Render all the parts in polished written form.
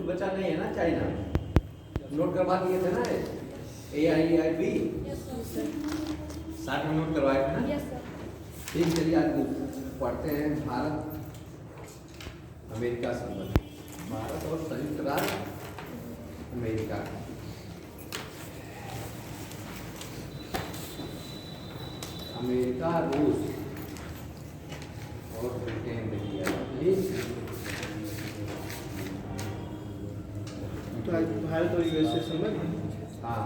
बचा नहीं है ना चाइना, नोट करवा दिए थे ना AIIB 60 में नोट करवाए थे ना। ठीक, चलिए आज पढ़ते हैं भारत अमेरिका संबंध, भारत और संयुक्त राज्य अमेरिका। अमेरिका, रूस और ब्रिटेन देखिए। तो आज भारत और यूएसए संबंध। हाँ,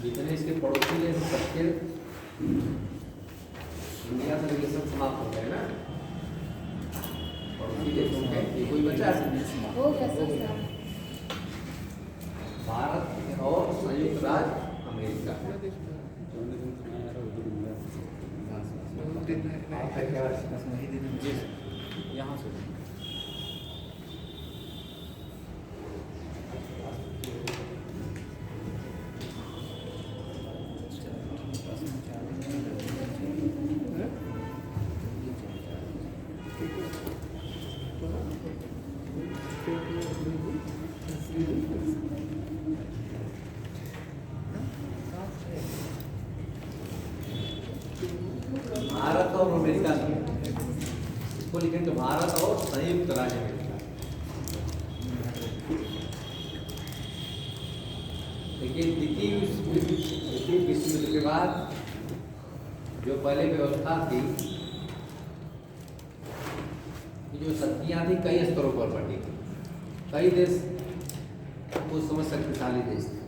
जितने इसके पड़ोसी हैं सबके इंडिया से रिलेशन समाप्त हो गए ना, पड़ोसी देशों के ये कोई बचा है? भारत और संयुक्त राज्य अमेरिका। यहाँ से भारत और अमेरिका, इसको लिखेंगे भारत और संयुक्त राज्य अमेरिका। देखिए, द्वितीय विश्व युद्ध के बाद जो पहले व्यवस्था थी कि जो शक्तियां थी कई स्तरों पर बटी थी, कई देश उस समय शक्तिशाली देश थे,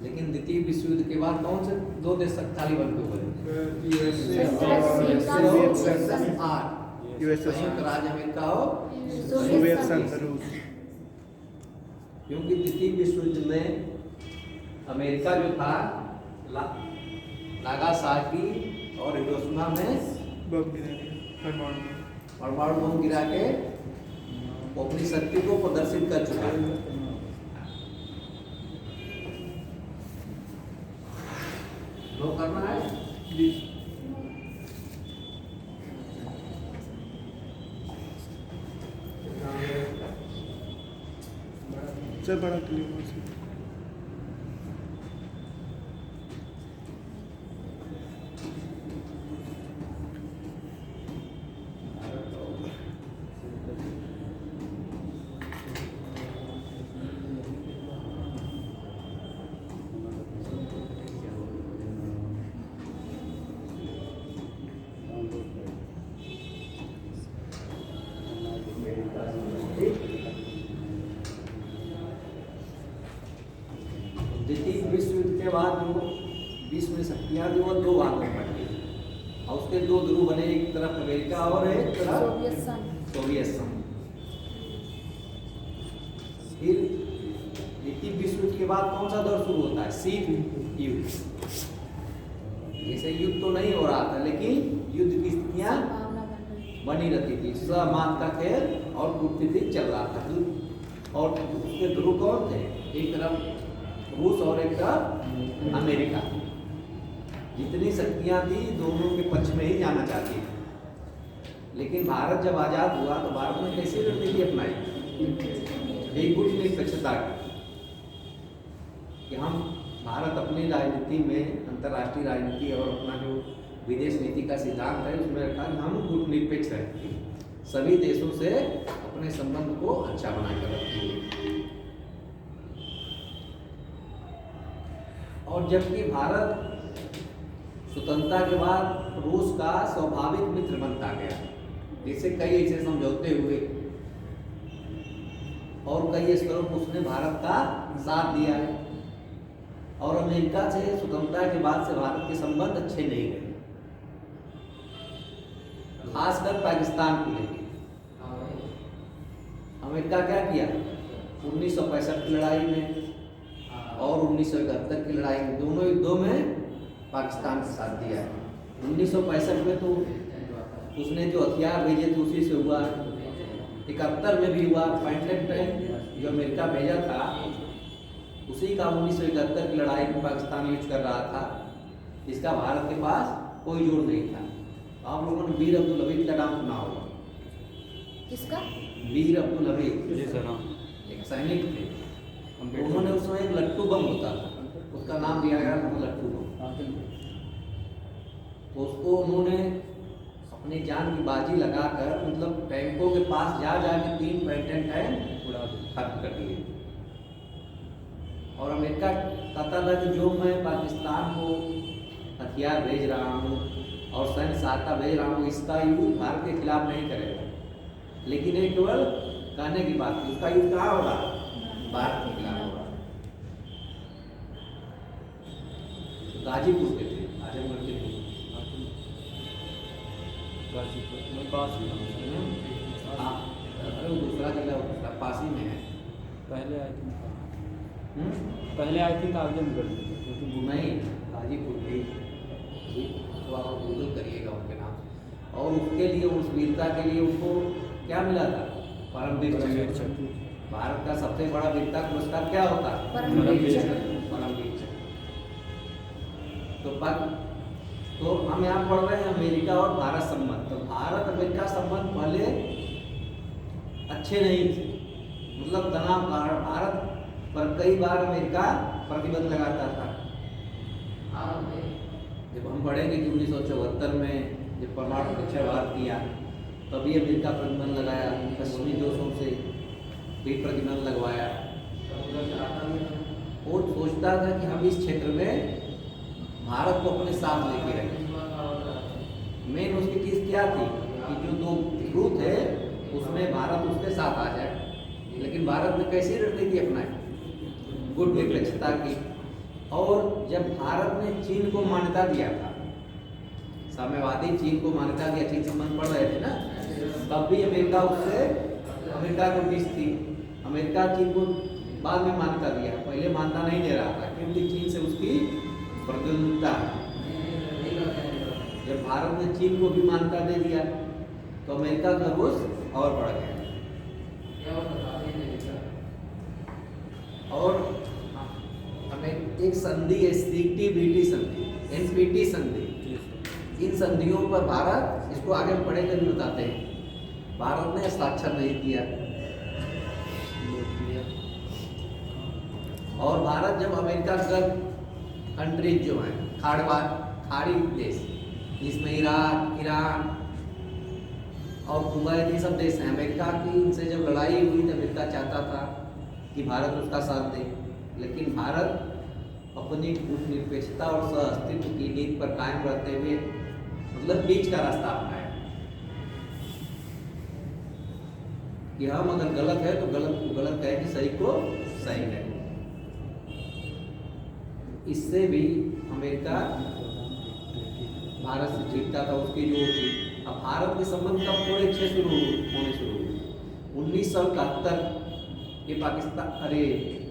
लेकिन द्वितीय विश्व युद्ध के बाद कौन से दो देश शक्तिशाली बन के उभरे? संयुक्त राज्य अमेरिका और सोवियत संघ रूस। क्योंकि द्वितीय विश्व युद्ध में अमेरिका जो था नागासाकी और हिरोशिमा में बम गिरा दिया, परमाणु बम गिरा के वो अपनी शक्ति को प्रदर्शित कर चुका है। नो करना है जी। सब बड़ा क्लियर हो सकता है। द्वितीय विश्व युद्ध के बाद जो विश्व में शक्तियां थी वो दो भाग में बट गई और उसके दो ध्रुव बने, एक तरफ अमेरिका और एक तरफ सोवियत संघ। फिर द्वितीय विश्व युद्ध के बाद कौन सा दौर शुरू होता है? शीत युद्ध। जैसे युद्ध तो नहीं हो रहा था, लेकिन युद्ध की स्थितियां बनी रहती थी, सहमान का खेल और कूटनीति चल रहा था। और उसके ध्रुव कौन थे? एक तरफ रूस और एक तरफ अमेरिका। जितनी शक्तियां थी दोनों के पक्ष में ही जाना चाहती थी, लेकिन भारत जब आजाद हुआ तो भारत ने कैसी रणनीति अपनाई? एक गुटनिरपेक्षता कि हम भारत अपनी राजनीति में, अंतर्राष्ट्रीय राजनीति और अपना जो विदेश नीति का सिद्धांत है उसमें रखा कि हम गुटनिरपेक्ष रहेंगे, सभी देशों से अपने संबंध को अच्छा बनाकर रखेंगे। और जबकि भारत स्वतंत्रता के बाद रूस का स्वाभाविक मित्र बनता गया, जिससे कई ऐसे समझौते हुए और कई स्तरों पर उसने भारत का साथ दिया है। और अमेरिका से स्वतंत्रता के बाद से भारत के संबंध अच्छे नहीं रहे, खासकर पाकिस्तान को लेकर। अमेरिका क्या किया? 1965 की लड़ाई में और 1971 की लड़ाई में, दोनों युद्धों में पाकिस्तान का साथ दिया है। 1965 में तो उसने जो हथियार भेजे थे उसी से हुआ, 71 में भी हुआ, पैंटन जो अमेरिका भेजा था उसी का 1971 की लड़ाई में पाकिस्तान यूज कर रहा था, जिसका भारत के पास कोई जोड़ नहीं था। आप लोगों ने वीर अब्दुल हमीद का नाम सुना होगा। किसका? वीर अब्दुल हमीद जी सर, हाँ। एक सैनिक थे। उन्होंने उसमें एक लट्टू बम होता था, उसका नाम दिया गया था लट्टू बम। तो उसको उन्होंने अपनी जान की बाजी लगाकर मतलब टैंकों के पास जा के 3 पैंटन टैंक उड़ा खत्म कर दिए। और अमेरिका कहता था कि जो मैं पाकिस्तान को हथियार भेज रहा हूँ और सैन्य सहायता भेज रहा हूँ, इसका यूज भारत के खिलाफ नहीं करेगा। लेकिन एक केवल कहने की बात थी, उसका यूज कहाँ होगा? भारत के खिलाफ होगा। गाजीपुर के थे, आजमगढ़ के थे। गाजीपुर में पास में हाँ, अरे वो दूसरा जिला दूसरा पास ही में है। पहले आई थिंक हम्म? पहले आई थिंक आजमगढ़ में थे, क्योंकि नहीं, गाजीपुर के तो आप गूगल करिएगा उनके नाम। और उसके लिए, उस वीरता के लिए उनको क्या मिला था? परमवीर चक्र। भारत का सबसे बड़ा वीरता पुरस्कार क्या होता है? परमवीर चक्र। परमवीर चक्र। तो हम यहाँ पढ़ रहे हैं अमेरिका और भारत संबंध। तो भारत अमेरिका संबंध पहले अच्छे नहीं थे, मतलब तनाव कारण भारत पर कई बार अमेरिका प्रतिबंध लगाता था। जब हम पढ़ेंगे कि 1974 में जब परमाणु परीक्षण किया, तभी अमेरिका प्रतिबंध लगाया, पश्चिमी देशों से भी प्रतिबंध लगवाया। वो सोचता था कि हम इस क्षेत्र में भारत को अपने साथ लेके रखें। मेन उसकी चीज़ क्या थी कि जो 2 ध्रुव थे उसमें भारत उसके साथ आ जाए। लेकिन भारत ने कैसी रणनीति अपनाई? गुट निरपेक्षता की। और जब भारत ने चीन को मान्यता दिया था, साम्यवादी चीन को मान्यता दिया, चीन संबंध पढ़ रहे थे ना, तब भी अमेरिका उससे, अमेरिका को बीच थी। अमेरिका चीन को बाद में मान्यता दिया, पहले मान्यता नहीं दे रहा था क्योंकि चीन से उसकी प्रतिद्वंदिता है। जब भारत ने चीन को भी मान्यता दे दिया तो अमेरिका का रोष और बढ़ गया। और हमें एक संधि है, CTBT संधि, NPT संधि। इन संधियों पर भारत, इसको आगे पढ़ेंगे भी बताते हैं, भारत ने हस्ताक्षर नहीं किया। और भारत जब अमेरिका का कंट्रीज जो हैं खाड़ी देश, जिसमें इराक, ईरान और कुवैत, ये सब देश हैं, अमेरिका की इनसे जब लड़ाई हुई तो अमेरिका चाहता था कि भारत उसका साथ दे। लेकिन भारत अपनी कूटनिरपेक्षता और सह-अस्तित्व की नीति पर कायम रहते हुए मतलब बीच का रास्ता अपनाया कि हम अगर गलत है तो गलत को गलत कहे कि सही को सही कहे। इससे भी अमेरिका भारत से जीतता था, उसकी जो थी। अब भारत के संबंध कब थोड़े अच्छे होने शुरू हुए? 1971 के पाकिस्तान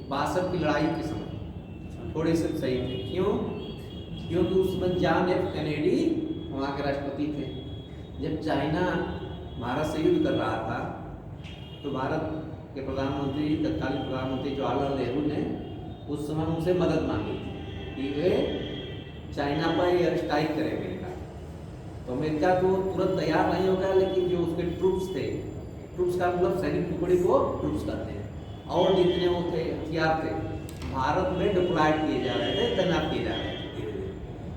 62 की लड़ाई के समय थोड़े से सही थे। क्यों? क्योंकि उसमें जॉन एफ कैनेडी वहाँ के राष्ट्रपति थे। जब चाइना भारत से युद्ध कर रहा था तो भारत के प्रधानमंत्री, तत्कालीन प्रधानमंत्री जवाहरलाल नेहरू ने उस समय उनसे मदद मांगी कि वे चाइना पर एयर स्ट्राइक करें अमेरिका। तो अमेरिका तो तुरंत तैयार नहीं हो गया, लेकिन जो उसके ट्रूप्स थे, ट्रूप्स का मतलब सैनिक टुकड़ी को ट्रूप्स कहते हैं, और जितने वो थे हथियार थे भारत में डिप्लॉयड किए जा रहे थे, तैनात किए जा रहे थे।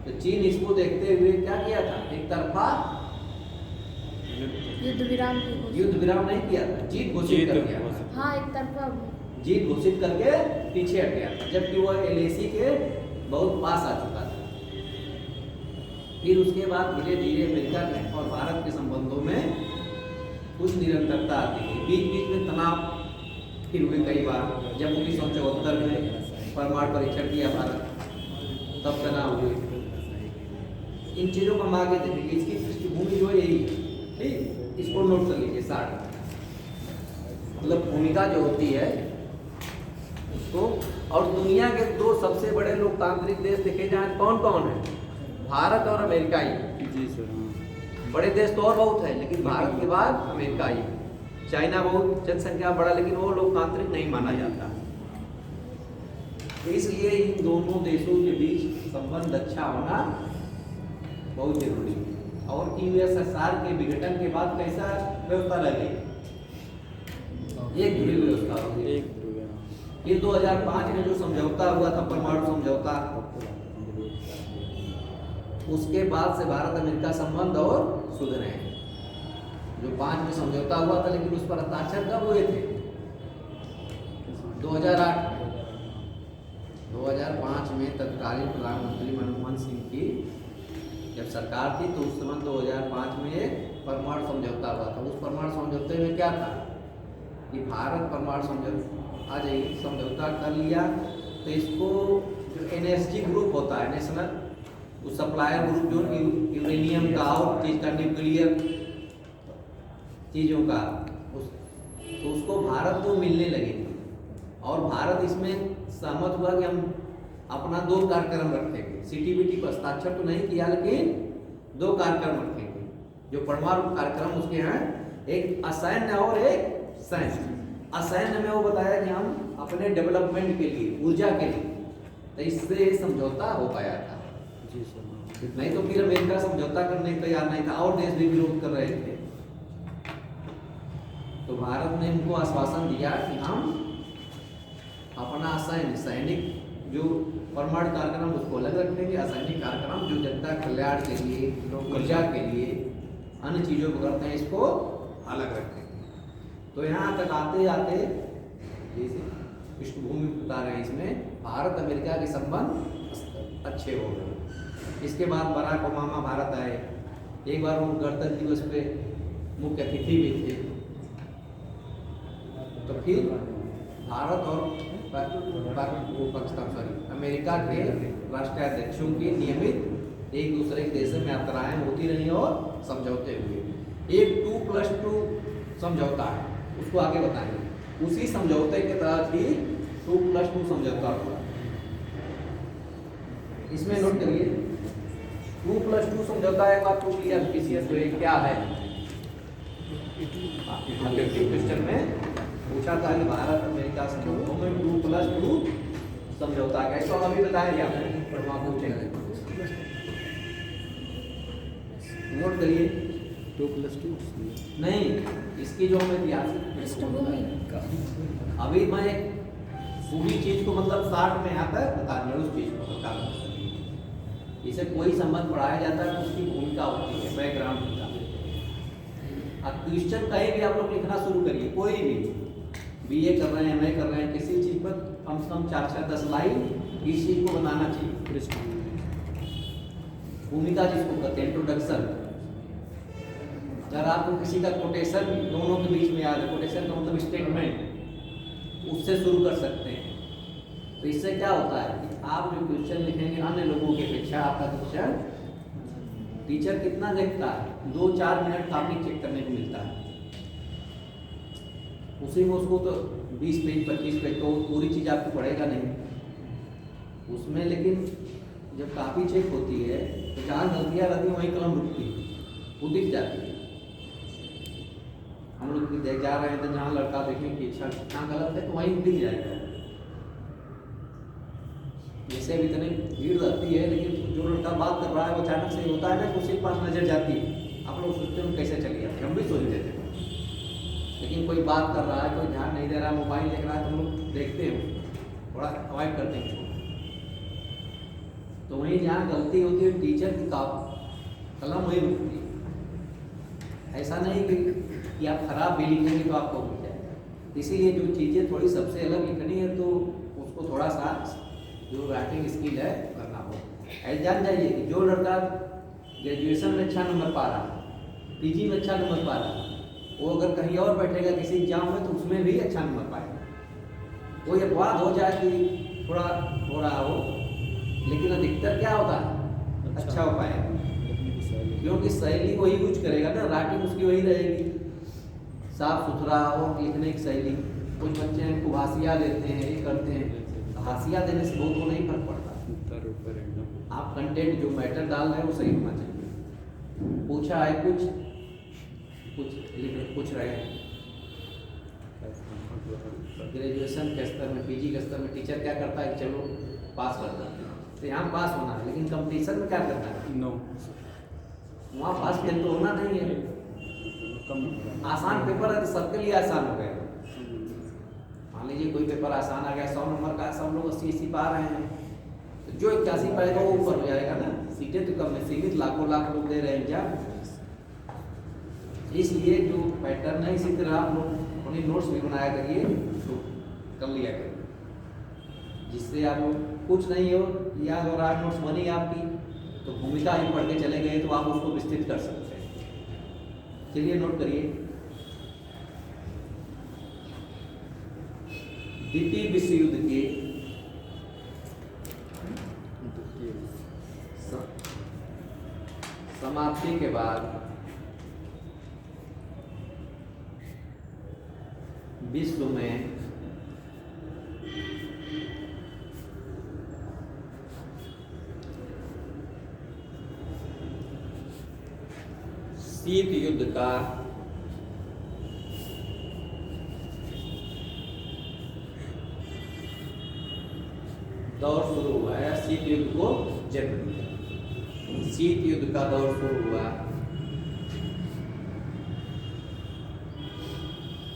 तो चीन इसको देखते हुए क्या किया था? एक तरफा युद्ध विराम की घोषणा। युद्ध विराम नहीं किया था, जीत घोषित कर दिया था। हाँ, एक तरफा जीत घोषित करके पीछे हट गया था, जबकि वह LAC के बहुत पास आ चुका था। फिर उसके बाद धीरे धीरे अमेरिका के और भारत के संबंधों में कुछ निरंतरता आती है। बीच बीच में तनाव फिर हुए कई बार। जब 1974 में परमाणु परीक्षण किया भारत, तब तनाव हुए। इन चीज़ों को हम आगे देखेंगे। इसकी पृष्ठभूमि जो है यही है, ठीक, इसको नोट कर लीजिए। 60 मतलब भूमिका जो होती है उसको। और दुनिया के 2 सबसे बड़े लोकतांत्रिक देश देखे जाए कौन कौन है? भारत और अमेरिका ही। जी सर, हाँ। बड़े देश तो और बहुत है, लेकिन भारत के बाद अमेरिका ही। चाइना बहुत जनसंख्या बड़ा, लेकिन वो लोकतांत्रिक नहीं माना जाता। तो इसलिए इन दोनों देशों के बीच संबंध अच्छा होना बहुत जरूरी है। और यूएसएसआर के विघटन के बाद कैसा व्यवस्था रह गई? एक जुड़ी व्यवस्था हो गई। एक हो गया। ये 2005 में जो समझौता हुआ था, परमाणु समझौता, उसके बाद से भारत अमेरिका संबंध और सुधरे हैं। जो 5 में समझौता हुआ था, लेकिन उस पर हस्ताक्षर कब हुए थे? 2008 2005 में तत्कालीन प्रधानमंत्री मनमोहन सिंह की जब सरकार थी, तो उस समय 2005 में एक परमाणु समझौता हुआ था। उस परमाणु समझौते में क्या था कि भारत परमाणु समझौता समझौता कर लिया, तो इसको जो एनएसजी ग्रुप होता है, नेशनल सप्लायर ग्रुप, जो यूरेनियम का और चीज का, न्यूक्लियर चीज़ों का, तो उसको भारत को मिलने लगे। और भारत इसमें सहमत हुआ कि हम अपना 2 कार्यक्रम रखेंगे। सीटीबीटी पर हस्ताक्षर तो नहीं किया, लेकिन 2 कार्यक्रम रखेंगे जो परमाणु कार्यक्रम उसके हैं, एक असैन्य और एक सैन्य। असैन्य में वो बताया कि हम अपने डेवलपमेंट के लिए, ऊर्जा के लिए, तो इससे समझौता हो पाया था। जी सर। नहीं तो फिर अमेरिका समझौता करने को तैयार नहीं था, और देश भी विरोध कर रहे थे। तो भारत ने उनको आश्वासन दिया कि हम अपना सैनिक जो परमाणु कार्यक्रम उसको अलग रखेंगे, असैनिक कार्यक्रम जो जनता कल्याण के लिए, ऊर्जा के लिए, अन्य चीज़ों को करते हैं, इसको अलग रखेंगे। तो यहाँ तक आते आते जैसे पृष्ठभूमि बता रहे हैं, इसमें भारत अमेरिका के संबंध अच्छे हो गए। इसके बाद बराक ओबामा भारत आए। एक बार वो गणतंत्र दिवस पे मुख्य अतिथि भी थे। तो फिर भारत और अमेरिका के राष्ट्राध्यक्षों की नियमित एक दूसरे के देशों में यात्राएं होती रही और समझौते हुए। एक 2+2 समझौता है, उसको आगे बताएंगे। उसी समझौते के तहत ही 2+2 समझौता हुआ। इसमें नोट करिए, 2+2 समझौता एक बात पूछ लिया पीसीएस में, क्या है? क्वेश्चन में पूछा था कि भारत अमेरिका समझौतों में 2+2 समझौता क्या है, तो हम अभी बताएंगे आपको, वहाँ पूछेंगे। नोट करिए, 2+2 नहीं, इसकी जो हमें ऐतिहासिक पृष्ठभूमि। अभी मैं पूरी चीज को मतलब 60 में आता है बताने, उस चीज को बताना। इसे कोई संबंध पढ़ाया जाता है तो उसकी भूमिका होती है, बैकग्राउंड होता है। अब क्वेश्चन कहीं भी आप लोग लिखना शुरू करिए, कोई भी बीए कर रहे हैं, एमए कर रहे हैं, किसी चीज पर कम से कम 4-10 लाइन इस चीज को बनाना चाहिए। भूमिका जिसको कहते हैं, इंट्रोडक्शन। अगर आपको किसी का कोटेशन दोनों के बीच में याद है, कोटेशन का मतलब स्टेटमेंट, उससे शुरू कर सकते हैं। तो इससे क्या होता है कि आप जो क्वेश्चन लिखेंगे अन्य लोगों की अपेक्षा आपका क्वेश्चन टीचर कितना देखता है, 2-4 मिनट कॉपी चेक करने को मिलता है, उसी में उसको तो 20 पेज 25 पेज तो पूरी चीज़ आपको पढ़ेगा नहीं उसमें। लेकिन जब कॉपी चेक होती है तो जहाँ गलतियाँ रहती हैं वहीं कलम रुकती है, वो दिख जाती है। हम लोग देख जा रहे हैं तो जहाँ लड़का देखें कि अच्छा कहाँ गलत है तो वहीं दिख जाएगा। जैसे भी इतनी भीड़ रहती है, लेकिन जो लड़का बात कर रहा है वो अचानक से होता है ना, कुर्सी के पास नजर जाती है, आप लोग सोचते हैं कैसे चली जाती है, हम भी सोचते थे। लेकिन कोई बात कर रहा है, कोई ध्यान नहीं दे रहा है, मोबाइल देख रहा है, तो हम लोग देखते हैं, थोड़ा अवॉइड करते हैं। तो वहीं जहाँ गलती होती है टीचर की कलम वहीं रुकती है। ऐसा नहीं कि आप खराब भी लिखेंगे तो आपको मिल जाएगा। इसीलिए जो चीज़ें थोड़ी सबसे अलग लिखनी है तो उसको थोड़ा सा जो राइटिंग स्किल है करना हो। ऐसे जान जाइए कि जो लड़का ग्रेजुएशन में अच्छा नंबर पा रहा है, पीजी में अच्छा नंबर पा रहा है, वो अगर कहीं और बैठेगा किसी एग्जाम में तो उसमें भी अच्छा नंबर पाएगा। कोई अपवाद हो जाए कि थोड़ा हो रहा हो, लेकिन अधिकतर क्या होता है अच्छा हो पाएगा, क्योंकि शैली वही यूज करेगा ना, राइटिंग उसकी वही रहेगी, साफ सुथरा और लिखने की शैली। कुछ बच्चे हैं को हाशिया देते हैं, ये करते हैं, हाशिया देने से बहुत को नहीं फर्क पड़ता। आप कंटेंट जो मैटर डाल रहे हैं वो सही होना चाहिए। पूछा है कुछ लिख पूछ रहे हैं ग्रेजुएशन के स्तर में, पीजी के स्तर में टीचर क्या करता है, चलो पास करता है, तो यहाँ पास होना है, लेकिन कंपटीशन में क्या करना है, नो वहाँ पास फेल तो होना नहीं है। कम आसान पेपर है तो सबके लिए आसान हो गया। मान लीजिए कोई पेपर आसान आ गया, 100 नंबर का, सब लोग 80 पा रहे हैं, तो जो 81 पाएगा वो ऊपर हो जाएगा ना। सीटें तो कम में सीमित, लाखों लाख लोग दे रहे हैं एग्जाम। इसलिए जो पैटर्न है इसी तरह आप लोग अपनी नोट्स भी बनाया करिए, तो कर लिया करिए, जिससे आप लोग कुछ नहीं हो याद हो रहा है, नोट्स बनी आपकी, तो भूमिका ही पढ़ के चले गए तो आप उसको विस्तृत कर सकते हैं। चलिए नोट करिए। द्वितीय विश्व युद्ध के समाप्ति के बाद विश्व में शीत युद्ध का दौर शुरू हुआ है। शीत युद्ध को जन्म दिया, शीत युद्ध का दौर शुरू हुआ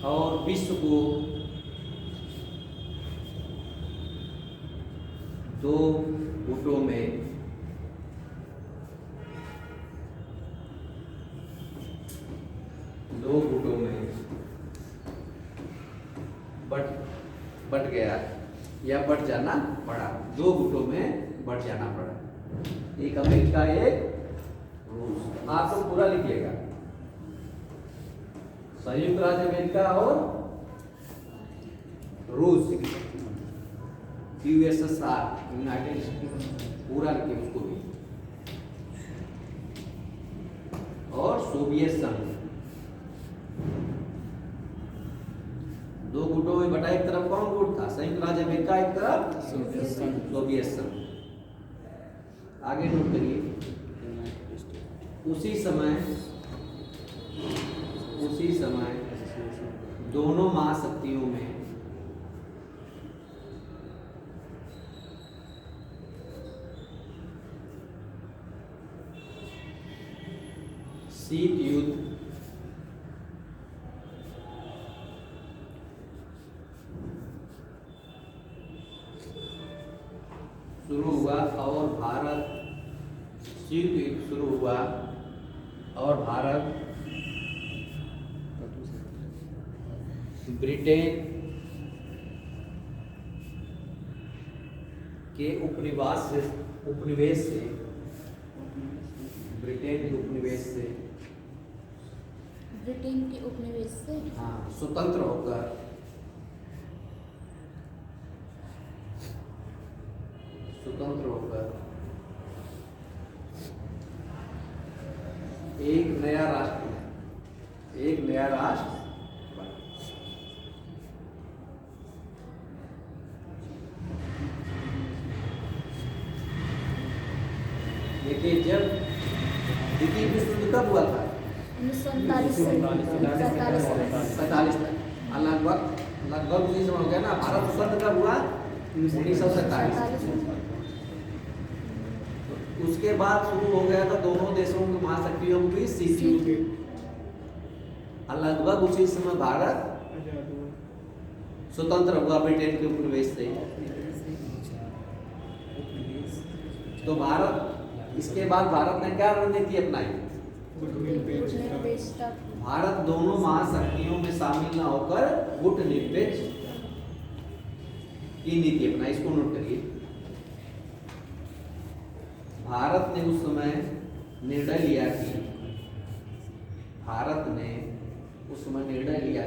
और विश्व को दो गुटों में बट गया या बट जाना पड़ा, दो गुटों में बट जाना पड़ा। एक अमेरिका, एक रूस। आप तो पूरा लिखिएगा, संयुक्त राज्य अमेरिका और रूस, यूएसएसआर, यूनाइटेड स्टेट, पूरा लिखिए उसको भी, और सोवियत संघ। दो गुटों में बटा, एक तरफ कौन गुट था, संयुक्त राज्य अमेरिका, एक तरफ सोवियत संघ। आगे नोट करिए, उसी समय दोनों महाशक्तियों में शीत युद्ध शुरू हुआ और भारत, शीत युद्ध शुरू हुआ और भारत ब्रिटेन के उपनिवेश से ब्रिटेन के उपनिवेश से हाँ स्वतंत्र होकर एक नया राष्ट्र बना। देखिए, जब द्वितीय विश्व युद्ध कब हुआ था, 1947 से 47 तक, लगभग उसी समय हो गया ना। भारत स्वतंत्र कब हुआ, 1947। उसके बाद शुरू हो गया था दोनों देशों की महाशक्तियों के बीच शीत युद्ध। लगभग उसी समय भारत स्वतंत्र हुआ ब्रिटेन के उपनिवेश से। तो भारत, इसके बाद भारत ने क्या रणनीति अपनाई, भारत दोनों महाशक्तियों में शामिल न होकर गुट निरपेक्ष की नीति अपनाई। इसको नोट करिए। भारत ने उस समय निर्णय लिया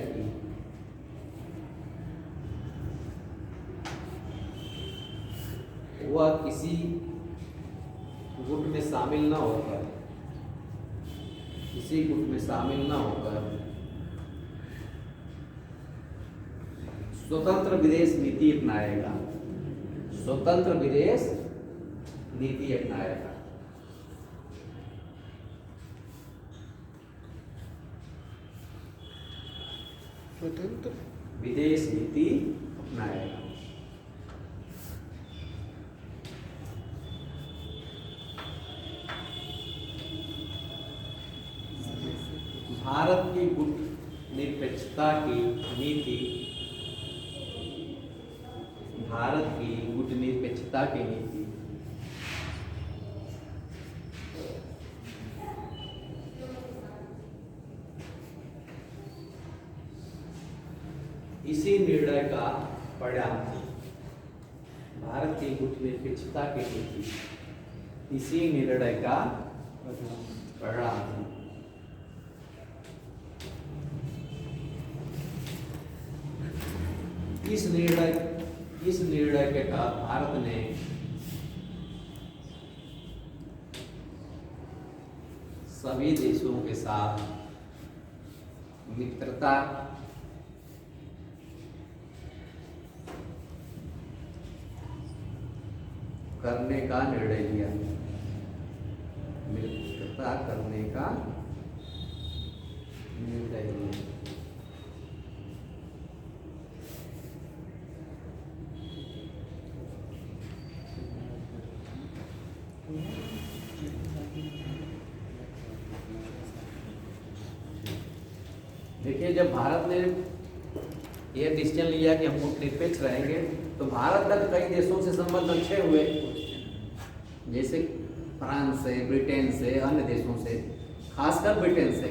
कि वह किसी गुट में शामिल न होकर स्वतंत्र विदेश नीति अपनाएगा। स्वतंत्र विदेश नीति अपनाएगा। भारत की गुटनिरपेक्षता की नीति, भारत की गुटनिरपेक्षता की नीति इसी निर्णय का परिणाम थी। भारत की गुटनिरपेक्षता की नीति इसी निर्णय का परिणाम थी। इस निर्णय के तहत भारत ने सभी देशों के साथ मित्रता करने का निर्णय लिया। मित्रता करने का निर्णय लिया। देखिए, जब भारत ने यह डिसीजन लिया कि हम गुटनिरपेक्ष रहेंगे, तो भारत तक कई देशों से संबंध अच्छे हुए, जैसे फ्रांस से, ब्रिटेन से, अन्य देशों से, खासकर ब्रिटेन से,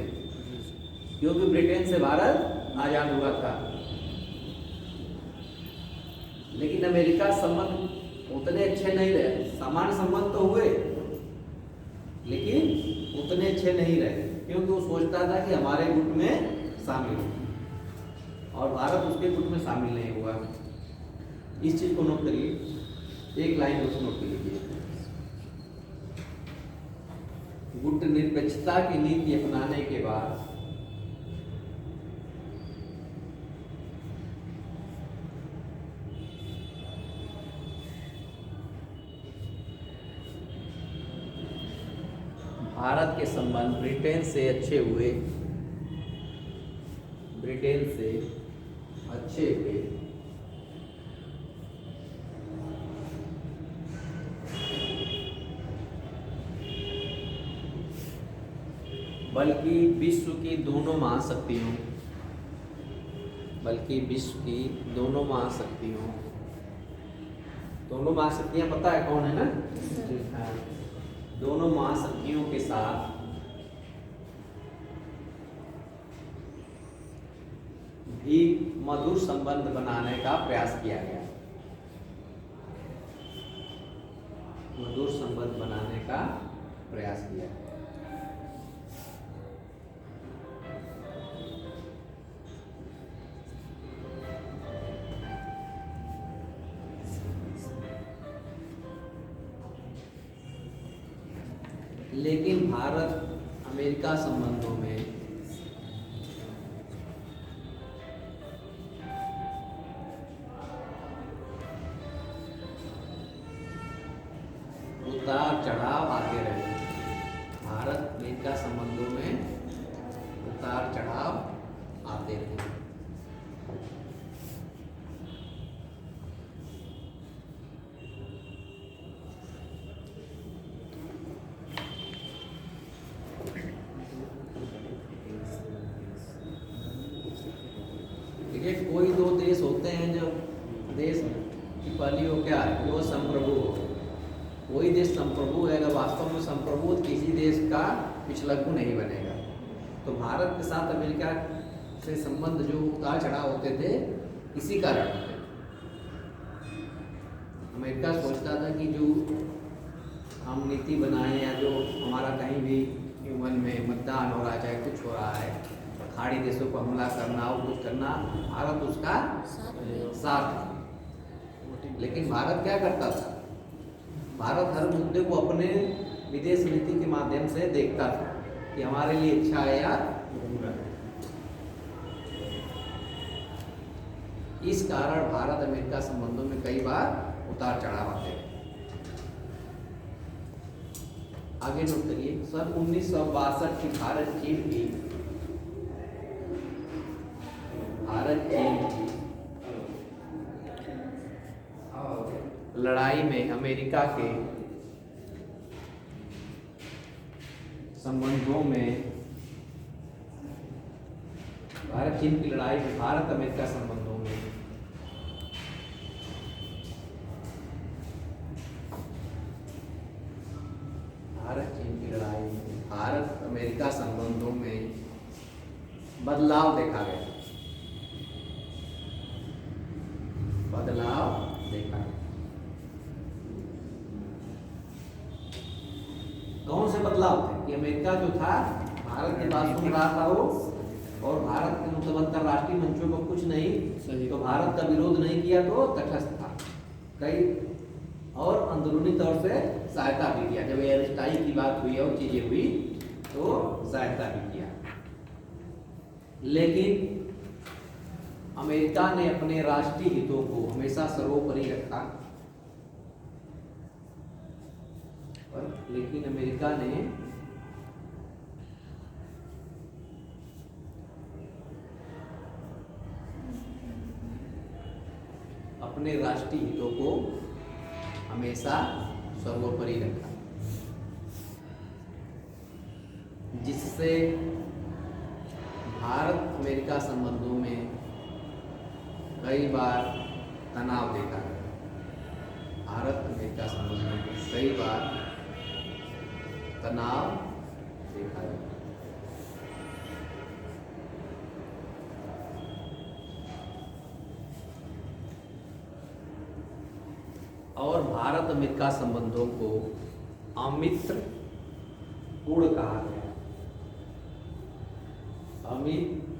क्योंकि ब्रिटेन से भारत आजाद हुआ था। लेकिन अमेरिका संबंध उतने अच्छे नहीं रहे। सामान्य संबंध तो हुए, लेकिन उतने अच्छे नहीं रहे, क्योंकि वो सोचता था कि हमारे गुट में शामिल हो, और भारत उसके गुट में शामिल नहीं हुआ। इस चीज को नोट करिए, एक लाइन उसको नोट कर लीजिए। गुटनिरपेक्षता की नीति अपनाने के बाद भारत के संबंध ब्रिटेन से अच्छे हुए, ब्रिटेन से अच्छे हुए। बल्कि विश्व की दोनों महाशक्तियों, दोनों महाशक्तियां पता है कौन है ना? हाँ। दोनों महाशक्तियों के साथ भी मधुर संबंध बनाने का प्रयास किया गया। मधुर संबंध बनाने का प्रयास किया। लेकिन भारत अमेरिका संबंधों में उतार चढ़ाव आते रहे। भारत अमेरिका संबंधों में उतार चढ़ाव आते रहे। देखिए, कोई दो देश होते हैं जो देश की पहली हो क्या है, वो संप्रभु हो। कोई देश संप्रभु है, अगर वास्तव में संप्रभु तो किसी देश का पिछलग्गू नहीं बनेगा। तो भारत के साथ अमेरिका से संबंध जो उतार चढ़ाव होते थे, इसी कारण होते। अमेरिका सोचता था कि जो हम नीति बनाए या जो हमारा कहीं भी ह्यूमन में मतदान हो रहा है, चाहे कुछ हो रहा है, खाड़ी देशों को हमला करना और कुछ करना, भारत उसका साथ। लेकिन भारत क्या करता था? भारत हर मुद्दे को अपने विदेश नीति के माध्यम से देखता था कि हमारे लिए अच्छा है या बुरा है। इस कारण भारत अमेरिका संबंधों में कई बार उतार चढ़ाव आते हैं। आगे नोट करिए, सन 1962 की भारत चीन की लड़ाई में अमेरिका के संबंधों में, भारत चीन की लड़ाई में, भारत अमेरिका संबंधों में भारत चीन की लड़ाई में, भारत अमेरिका संबंधों में बदलाव देखा गया। बदलाव देखा गया। कौन से बदलाव थे कि अमेरिका जो था भारत की बात सुन रहा था वो, और भारत के मतलब अंतरराष्ट्रीय मंचों पर कुछ नहीं, तो भारत का विरोध नहीं किया तो तटस्थ था कई, और अंदरूनी तौर से सहायता भी किया। जब एयरस्ट्राइक की बात हुई और चीजें हुई तो सहायता भी किया। लेकिन अमेरिका ने अपने राष्ट्रीय हितों को हमेशा सर्वोपरि रखा, लेकिन अमेरिका ने अपने राष्ट्रीय हितों को हमेशा सर्वोपरि रखा, जिससे भारत अमेरिका संबंधों में कई बार तनाव देखा गया। भारत अमेरिका संबंधों में कई बार तनाव देखा गया। और भारत अमेरिका संबंधों को अमित्रपूर्ण कहा गया।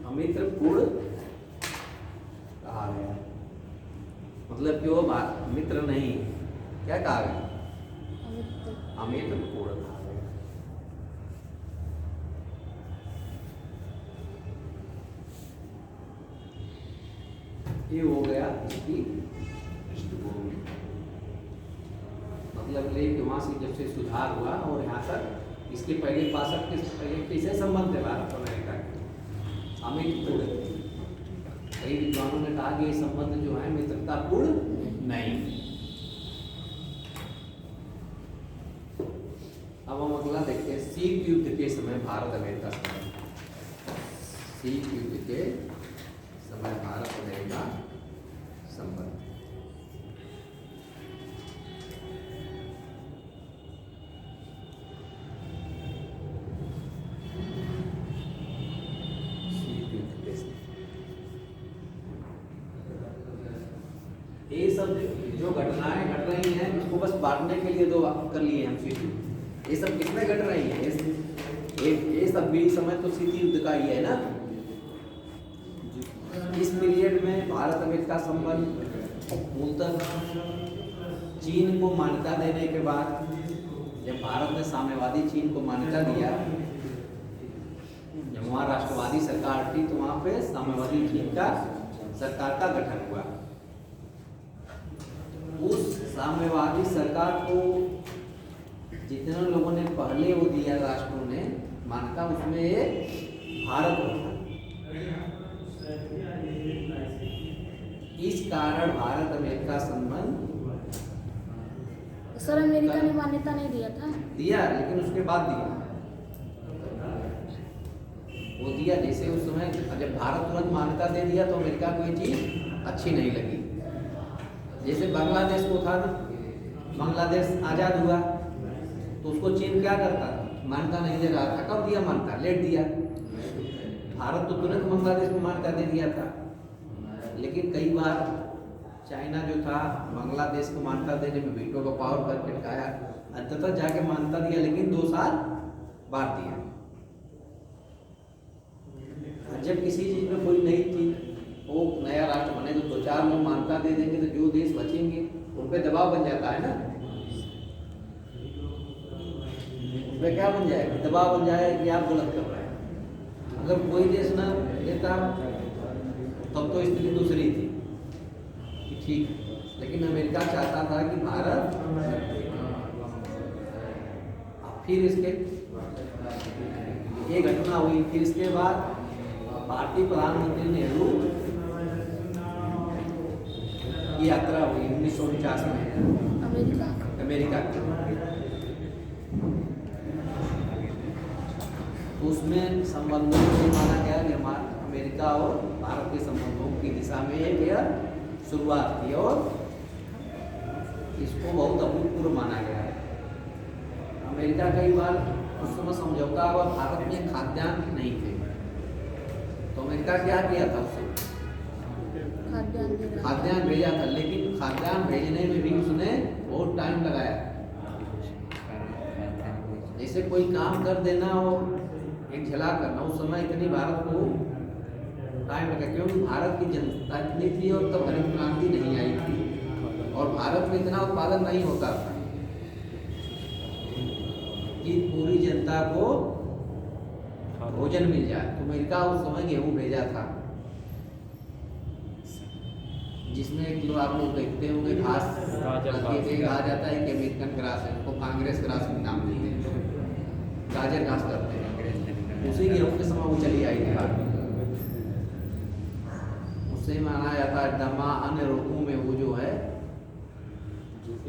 अमित्रपूर्ण कहा गया, मतलब कि वो मित्र नहीं, क्या कहा गया? अमित्रपूर्ण कहा गया। ये हो गया इसकी पृष्ठभूमि, मतलब लेके वहां से जब से सुधार हुआ और यहाँ तक इसके पहले 62 के पहले कैसे संबंध है भारत और अमेरिका के? अमित्रपूर्ण। कई विद्वानों ने कहा कि ये संबंध जो है मित्रतापूर्ण नहीं। अब हम अगला देखते हैं, शीत युद्ध के समय भारत अमेरिका संबंध। शीत युद्ध के समय भारत अमेरिका संबंध। ये सब जो घटनाएं घट रही हैं, इसको बस बांटने के लिए दो कर लिए हम शीत युद्ध। ये सब किसमें घट रही है? ये सब भी समय तो शीत युद्ध का ही है ना। इस पीरियड में भारत अमेरिका संबंध मूलतः चीन को मान्यता देने के बाद, जब भारत ने साम्यवादी चीन को मान्यता दिया, जब वहाँ राष्ट्रवादी सरकार थी तो वहाँ पे साम्यवादी चीन का सरकार का गठन हुआ। उस साम्यवादी सरकार को जितने लोगों ने पहले वो दिया, राष्ट्रों ने मान्यता, उसमें ये भारत था। इस कारण भारत अमेरिका संबंध, सर अमेरिका ने मान्यता नहीं दिया था? दिया, लेकिन उसके बाद दिया। वो दिया जैसे उस समय, जब भारत तुरंत मान्यता दे दिया तो अमेरिका को ये चीज अच्छी नहीं लगी। जैसे बांग्लादेश को था ना, बांग्लादेश आजाद हुआ तो उसको चीन क्या करता था? मान्यता नहीं दे रहा था। कब दिया मान्यता? लेट दिया। भारत तो तुरंत बांग्लादेश को मान्यता दे दिया था, लेकिन कई बार चाइना जो था बांग्लादेश को मान्यता देने में वीटो का पावर करके हटाया, अंततः जाके मान्यता दिया, लेकिन 2 साल बाद दिया। जब किसी चीज में कोई नई चीज, वो नया राष्ट्र बने तो 2-4 लोग मान्यता दे देंगे तो जो देश बचेंगे उन पे दबाव बन जाता है ना। उन पे क्या बन जाएगा? दबाव बन जाएगा कि आप गलत कर रहे हैं। अगर कोई देश ना देता तब तो स्थिति दूसरी थी कि ठीक है, लेकिन अमेरिका चाहता था कि भारत, फिर इसके ये घटना हुई। फिर इसके बाद भारतीय प्रधानमंत्री नेहरू की यात्रा हुई 1949 में अमेरिका। अमेरिका की। उसमें संबंधों को माना गया कि हमारा अमेरिका और भारत के संबंधों की दिशा में एक यह शुरुआत थी और इसको बहुत अभूतपूर्व माना गया है। अमेरिका कई बार उस समय समझौता और भारत में खाद्यान्न नहीं थे, तो अमेरिका क्या किया था उससे खाद्यान्न भेजा था, लेकिन खाद्यान्न भेजने में भी उसने बहुत टाइम लगाया। जैसे कोई काम कर देना और एक झला करना, उस समय इतनी भारत को टाइम लगा, क्योंकि भारत की जनता इतनी थी और तब हरित क्रांति नहीं आई थी और भारत में इतना उत्पादन नहीं होता था कि पूरी जनता को भोजन मिल जाए। तो अमेरिका उस समय गेहूं भेजा था, जिसमें एक जो आप लोग देखते होंगे घास कहा जाता है कि अमेरिकन ग्रास है, उसको कांग्रेस ग्रास भी नाम देते हैं, गाजर घास करते हैं। उसी गेहूं के समय वो चली आई थी भारत में। उससे माना जाता है दमा अन्य रोगों में वो जो है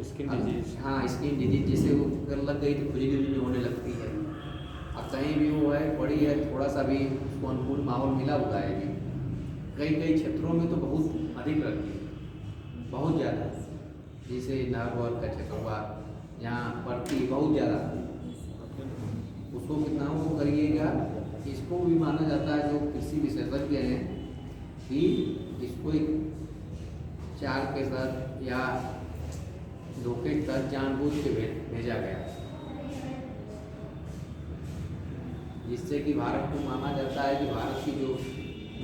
स्किन डिजीज, हाँ स्किन डिजीज, जिसे वो अगर लग गई तो खुजली होने लगती है। अब कहीं भी वो है पड़ी है, थोड़ा सा भी उसको अनुकूल माहौल मिला हुआ है जी, कई कई क्षेत्रों में तो बहुत अधिक लगती है, बहुत ज़्यादा, जैसे नागौर का क्षेत्र हुआ यहाँ पड़ती बहुत ज़्यादा। उसको कितना वो करिएगा, इसको भी माना जाता है जो कृषि विशेषज्ञ हैं कि इसको एक चार के साथ या धोखे के साथ जानबूझ के भेजा गया, जिससे कि भारत को माना जाता है कि भारत की जो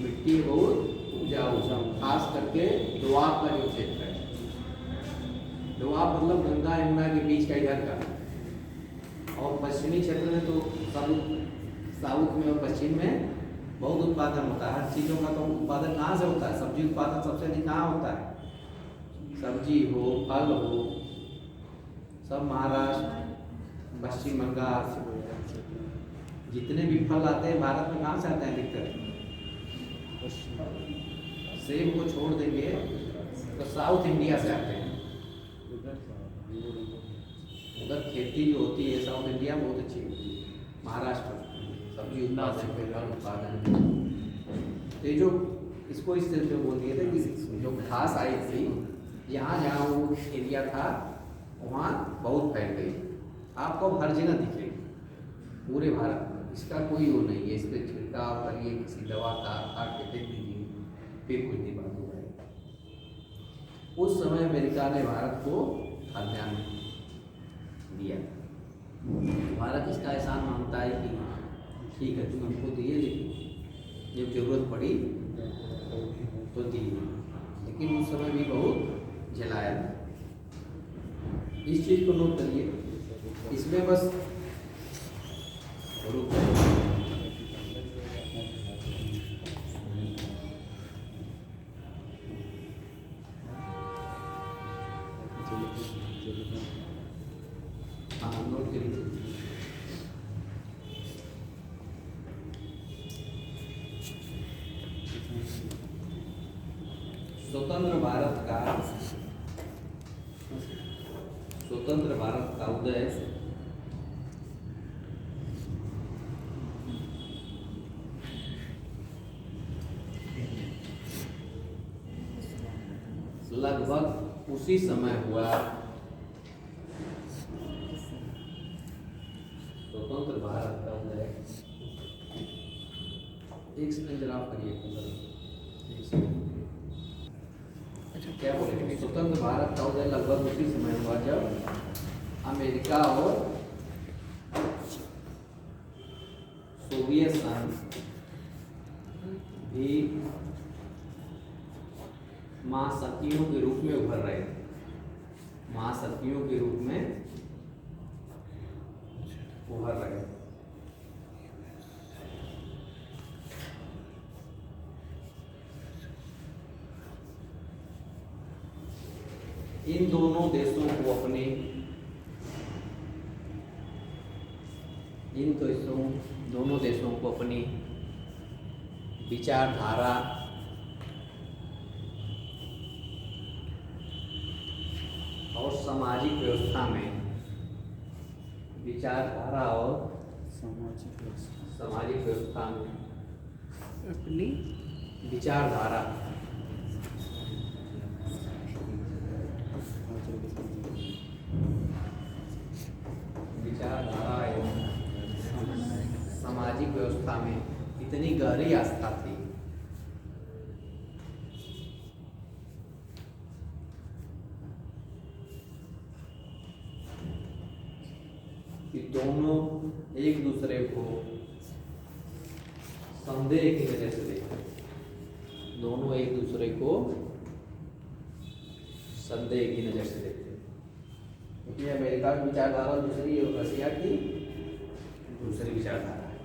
मिट्टी है बहुत उपजाऊ, खास करके दोआब का जो क्षेत्र है, दोआब मतलब गंगा यमुना के बीच का इधर का, और पश्चिमी क्षेत्र में तो साउथ में और पश्चिम में बहुत उत्पादन होता है। हर चीज़ों का तो उत्पादन कहाँ से होता है, सब्जी उत्पादन सबसे अधिक कहाँ होता है, सब्जी हो फल हो सब महाराष्ट्र पश्चिम बंगाल, जितने भी फल आते हैं भारत में कहाँ से आते हैं अधिकतर, सेब को छोड़ देंगे तो साउथ इंडिया से आते हैं। उधर खेती जो होती है साउथ इंडिया में बहुत अच्छी होती है, महाराष्ट्र सब्जी उत्पादन फल उत्पादन। ये जो इसको इस तरह से बोल दिए थे कि जो घास आई थी यहाँ जहाँ वो एरिया था वहाँ बहुत फैल गई, आपको हर जगह दिखेगी पूरे भारत में, इसका कोई वो नहीं है। इस पर छिड़काव करिए किसी दवा का, काट के देख दीजिए, फिर कुछ नहीं बात हो जाएगी। उस समय अमेरिका ने भारत को खाद्यान्न दिया, भारत इसका एहसान मानता है कि ठीक है तुम हमको दिए, लेकिन जब जरूरत पड़ी तो दिए, लेकिन उस समय भी बहुत झेलाया था। इस चीज़ को नोट करिए, इसमें बस नोट करिए। स्वतंत्र भारत का उदय लगभग उसी समय हुआ। स्वतंत्र भारत का उदय, एक सेकंड जरा आप करिए, क्या बोले, स्वतंत्र भारत का उदय लगभग उसी समय हुआ जब अमेरिका और सोवियत संघ भी महाशक्तियों के रूप में उभर रहे, महाशक्तियों के रूप में उभर रहे। इन दोनों देशों को अपने दोनों देशों को अपनी विचारधारा सामाजिक व्यवस्था में विचारधारा और सामाजिक व्यवस्था में अपनी विचारधारा विचारधारा एवं सामाजिक व्यवस्था में इतनी गहरी आस्था थी कि दोनों एक दूसरे को संदेह की नजर से देखते, दोनों एक दूसरे को संदेह की नजर से देखते, क्योंकि अमेरिका की विचारधारा दूसरी और रशिया की दूसरी विचारधारा है।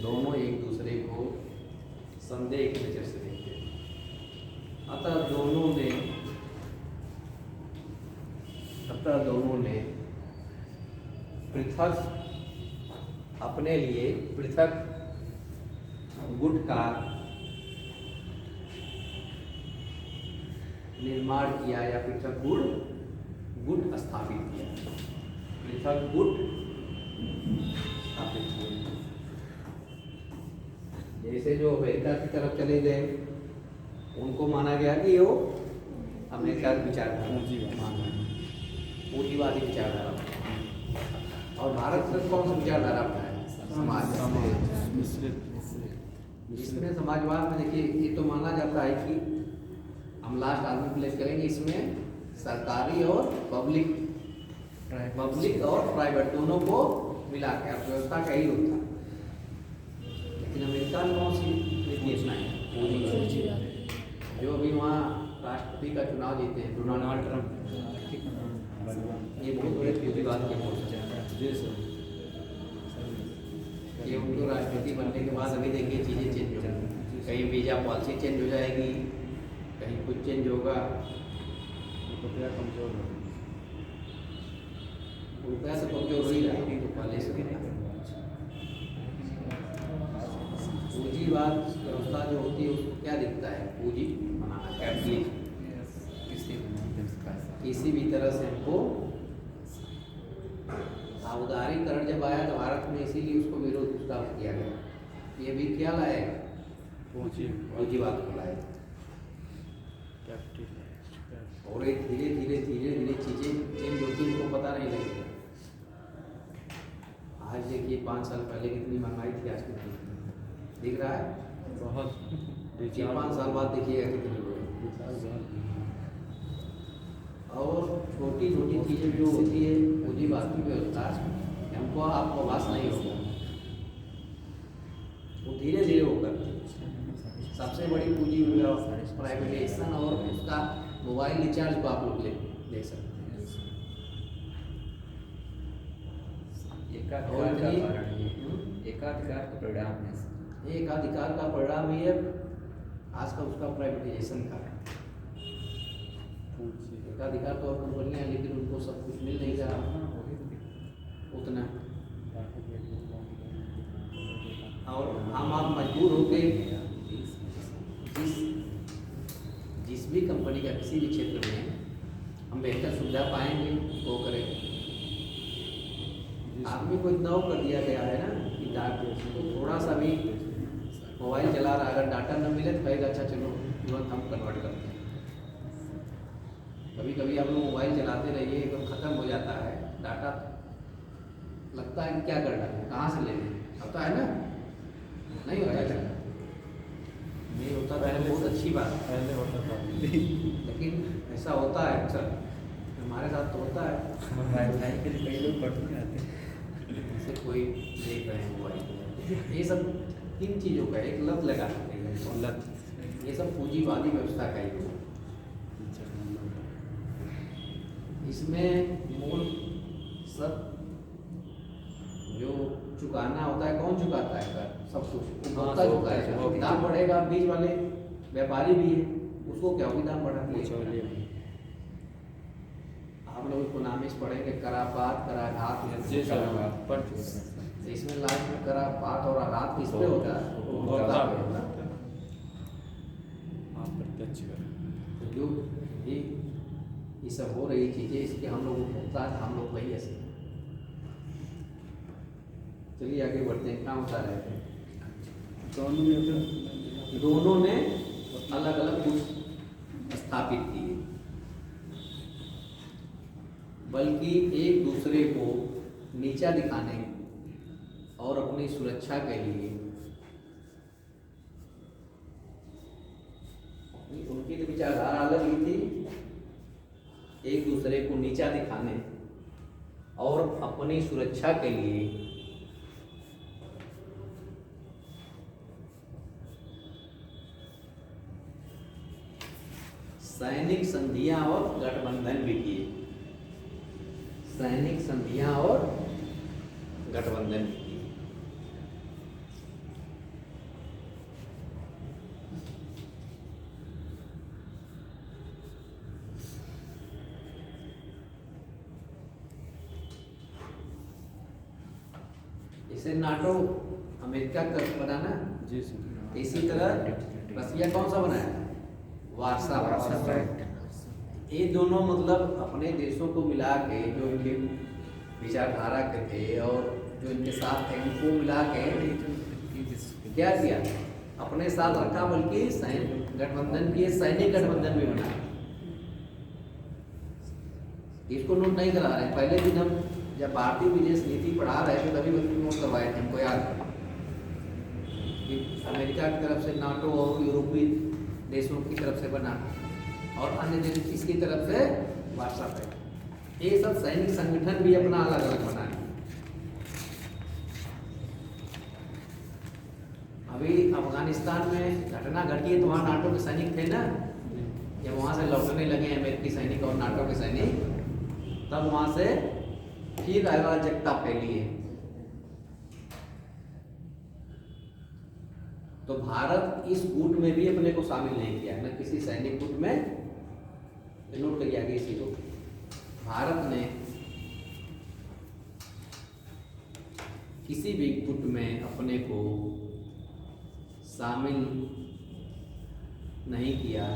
दोनों एक दूसरे को संदेह की नजर से देखते हैं। अतः दोनों ने पृथक अपने लिए पृथक गुट का निर्माण किया या पृथक गुट स्थापित किया, पृथक गुट स्थापित किया। जैसे जो अमेरिका की तरफ चले गए उनको माना गया कि वो अमेरिका की विचारधारा पूंजीवादी विचारधारा, और भारत में कौन सा विचारधारा अपना है? समाज। इसमें समाजवाद में देखिए ये तो माना जाता है कि हम लास्ट आदमी प्लेस करेंगे, इसमें सरकारी और पब्लिक और प्राइवेट दोनों को मिला के अर्थव्यवस्था का ही होता है। लेकिन अमेरिका में कौन सी नीति अपनाई? जो अभी वहाँ राष्ट्रपति का चुनाव जीते हैं डोनाल्ड ट्रंप, ये बहुत बड़े पूंजीवाद के पोस्ट है। ये उनको राष्ट्रपति बनने के बाद अभी देखिए चीज़ें चेंज हो जाएंगी, कहीं वीजा पॉलिसी चेंज हो जाएगी, कहीं कुछ चेंज होगा, रुपया कमजोर हो, रुपया से कमजोर हो ही रहा है तो पहले से। पूंजीवाद व्यवस्था जो होती है उसको क्या दिखता है? पूंजी बनाना, कैपिटलिज्म। किसी भी तरह से हमको उदारीकरण जब आया तो भारत में इसीलिए उसको विरोध उसका किया गया। ये भी क्या लाएगा? पूंजीवाद को लाएगा। और ये धीरे धीरे चीजें चेंज होती उनको पता नहीं लगेगा। आज देखिए 5 साल पहले कितनी महंगाई थी, आज कितनी दिख रहा है? बहुत। 5 साल बाद देखिएगा कितनी बढ़ेगी। और छोटी छोटी चीज़ें जो होती है पूंजीवाद की व्यवस्था, हमको आपको आभास नहीं होगा, वो धीरे धीरे वो करती है। सबसे बड़ी पूंजी प्राइवेटाइजेशन और उसका मोबाइल रिचार्ज को आप लोग देख सकते हैं। एकाधिकार का परिणाम है। एकाधिकार का परिणाम ही है आज का उसका प्राइवेटाइजेशन का है। एकाधिकार तो और कंपनियां, लेकिन उनको सब कुछ मिल नहीं रहा उतना, और हम आप मजबूर होके जिस भी कंपनी का किसी भी क्षेत्र में हम बेहतर सुविधा पाएंगे वो करेंगे। आदमी को इतना कर दिया गया है ना कि तो थोड़ा सा भी मोबाइल चला रहा, अगर डाटा न मिले तो कहेगा अच्छा चलो तुरंत हम कन्वर्ट करते हैं। कभी कभी आप लोग मोबाइल चलाते रहिए, एकदम ख़त्म हो जाता है डाटा, लगता है कि क्या करना है, कहाँ से लेना होता है ना, नहीं होता है, नहीं होता पहले, बहुत अच्छी बात है पहले होता था, लेकिन ऐसा होता है अक्सर, हमारे साथ तो होता है। वाईफाई के लिए कई लोग पढ़ नहीं आते, जैसे कोई देख रहे हैं मोबाइल, ये सब किन चीज़ों का एक लत लगा सकते हैं, लत, ये सब पूंजीवादी व्यवस्था का ही होगा। इसमें मूल सब जो चुकाना होता है, कौन चुकाता है कर सब कुछ, उपभोक्ता चुकाएगा। दाम बढ़ेगा, बीच वाले व्यापारी भी है, उसको क्या होगी, दाम बढ़ा। आप लोग इकोनॉमिक्स पढ़ेंगे, करापात कराघात, इसमें लास्ट में करापात और आघात किस पे होता है? उपभोक्ता पे होता है। अप्रत्यक्ष कर जो ये सब हो रही चीज़ें, इसके हम लोग उपभोक्ता, हम लोग वही ऐसे। चलिए आगे बढ़ते हैं, कहाँ बता रहे थे? दोनों ने अलग अलग कुछ स्थापित किए, बल्कि एक दूसरे को नीचा दिखाने और अपनी सुरक्षा के लिए उनकी तो विचारधारा अलग ही थी, एक दूसरे को नीचा दिखाने और अपनी सुरक्षा के लिए सैनिक संधियां और गठबंधन भी किए, सैनिक संधियां और गठबंधन भी किए। इसे नाटो अमेरिका का बना ना, जी सर। इसी तरह रसिया कौन सा बनाया? Warsaw Pact. ये दोनों मतलब अपने देशों को मिला के, जो इनके विचारधारा के थे और जो इनके साथ थे, उनको मिला के क्या किया? अपने साथ रखा, बल्कि सैन्य गठबंधन किए, सैनिक गठबंधन भी बना। इसको नोट नहीं करा रहे, पहले दिन हम जब भारतीय विदेश नीति पढ़ा रहे थे तभी नोट करवाए थे, हमको याद है कि अमेरिका की तरफ से नाटो और यूरोपीय देशों की तरफ से बना और अन्य देश इसकी तरफ से वार्सा पैक्ट। ये सब सैनिक संगठन भी अपना अलग अलग बनाए। अभी अफगानिस्तान में घटना घटी है तो वहाँ नाटो के सैनिक थे ना, जब वहाँ से लौटने लगे अमेरिकी सैनिक और नाटो के सैनिक, तब वहाँ से फिर अराजकता फैली है। तो भारत इस गुट में भी अपने को शामिल नहीं किया, न किसी सैनिक गुट में। नोट करिए आगे इसी को, भारत ने किसी भी गुट में अपने को शामिल नहीं किया।